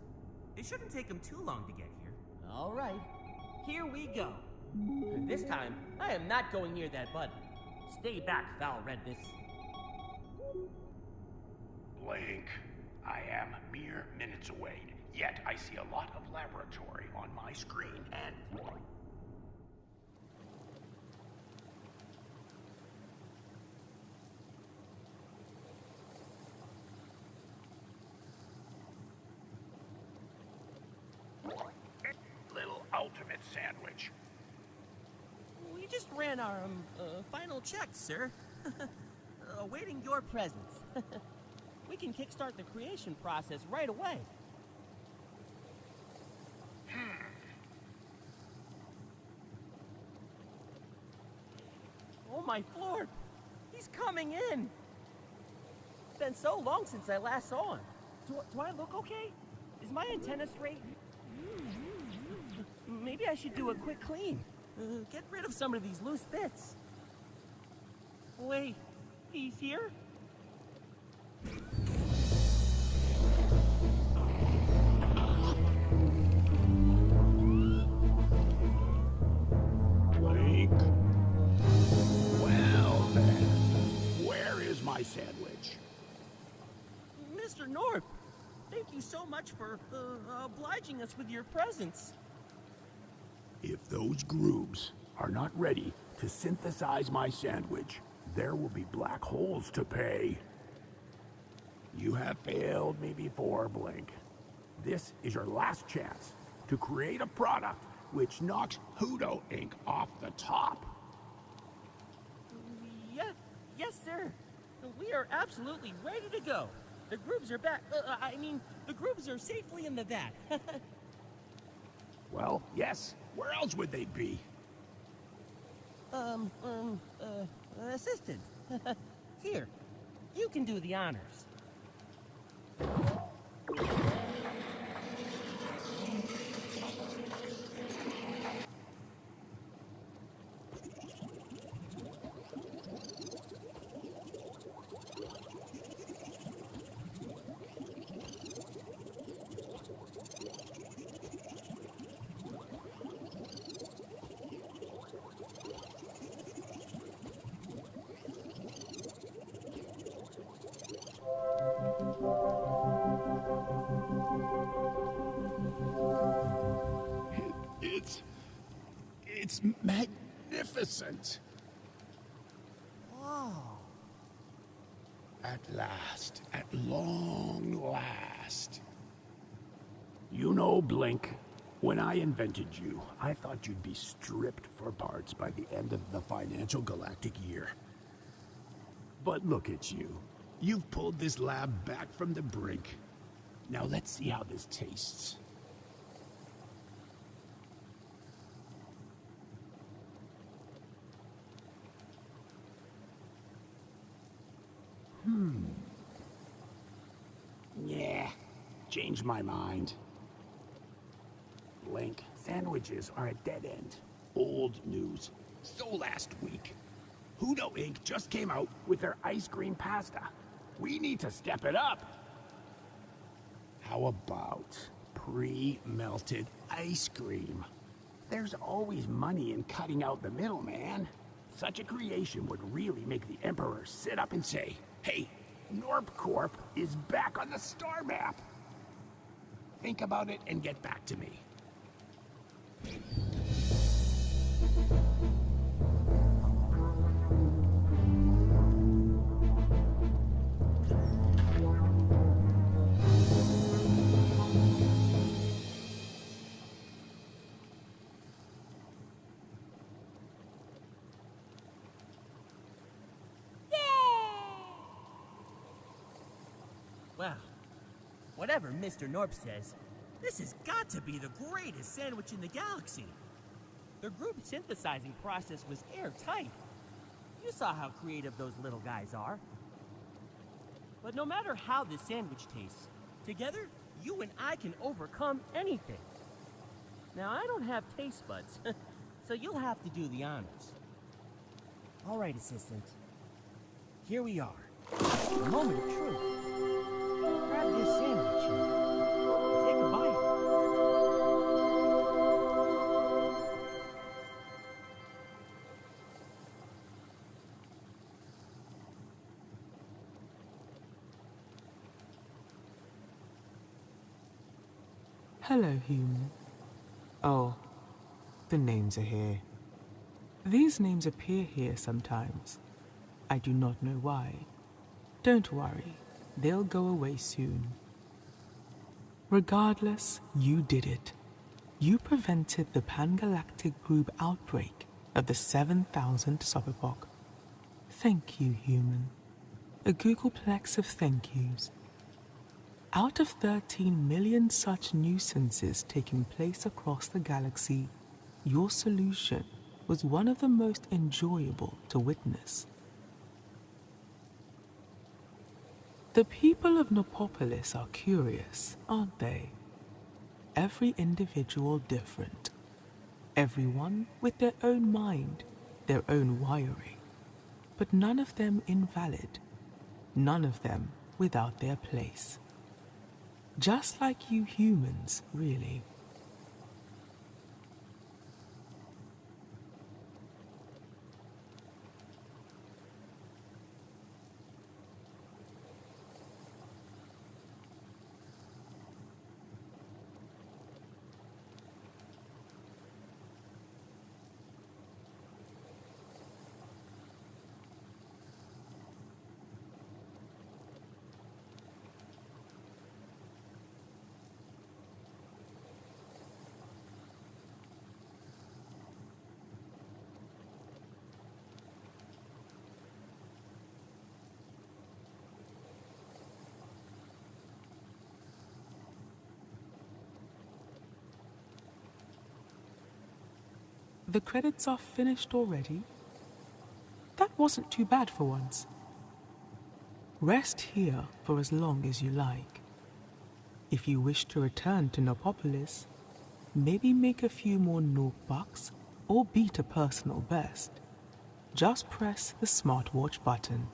It shouldn't take him too long to get here. All right, here we go. This time, I am not going near that button. Stay back, Foul Redness. Blink. I am mere minutes away, yet I see a lot of laboratory on my screen and... Little ultimate sandwich. We just ran our final checks, sir. Awaiting your presence. We can kickstart the creation process right away. Oh my Lord! He's coming in! It's been so long since I last saw him. Do I look okay? Is my antenna straight? Maybe I should do a quick clean. Get rid of some of these loose bits. Wait, he's here? Blink. Well then, where is my sandwich? Mr. Norp, thank you so much for obliging us with your presence. If those groobs are not ready to synthesize my sandwich, there will be black holes to pay. You have failed me before, Blink. This is your last chance to create a product which knocks Hudo Inc. off the top. Yes, sir. We are absolutely ready to go. The groobs are back. The groobs are safely in the vat. Well, yes. Where else would they be? Assistant. Here, you can do the honors. It's magnificent. Whoa. At last, at long last. You know, Blink, When I invented you, I thought you'd be stripped for parts by the end of the financial galactic year. But look at you. You've pulled this lab back from the brink. Now let's see how this tastes. Yeah, changed my mind. Blink, sandwiches are a dead end. Old news. So last week, Hudo Inc. just came out with their ice cream pasta. We need to step it up. How about pre-melted ice cream? There's always money in cutting out the middleman. Such a creation would really make the Emperor sit up and say, "Hey, Norp Corp is back on the star map." Think about it and get back to me. Well, whatever Mr. Norp says, this has got to be the greatest sandwich in the galaxy. Their group synthesizing process was airtight. You saw how creative those little guys are. But no matter how this sandwich tastes, together, you and I can overcome anything. Now, I don't have taste buds, so you'll have to do the honors. All right, assistant. Here we are. A moment of truth. Grab this sandwich and take a bite. Hello, human. Oh, the names are here. These names appear here sometimes. I do not know why. Don't worry, they'll go away soon. Regardless, you did it. You prevented the pan-galactic groob outbreak of the 7,000th subepoch. Thank you, human. A Googleplex of thank yous. Out of 13 million such nuisances taking place across the galaxy, your solution was one of the most enjoyable to witness. The people of Norpopolis are curious, aren't they? Every individual different. Everyone with their own mind, their own wiring. But none of them invalid. None of them without their place. Just like you humans, really. The credits are finished already? That wasn't too bad for once. Rest here for as long as you like. If you wish to return to Norpopolis, maybe make a few more Norp bucks or beat a personal best, just press the smartwatch button.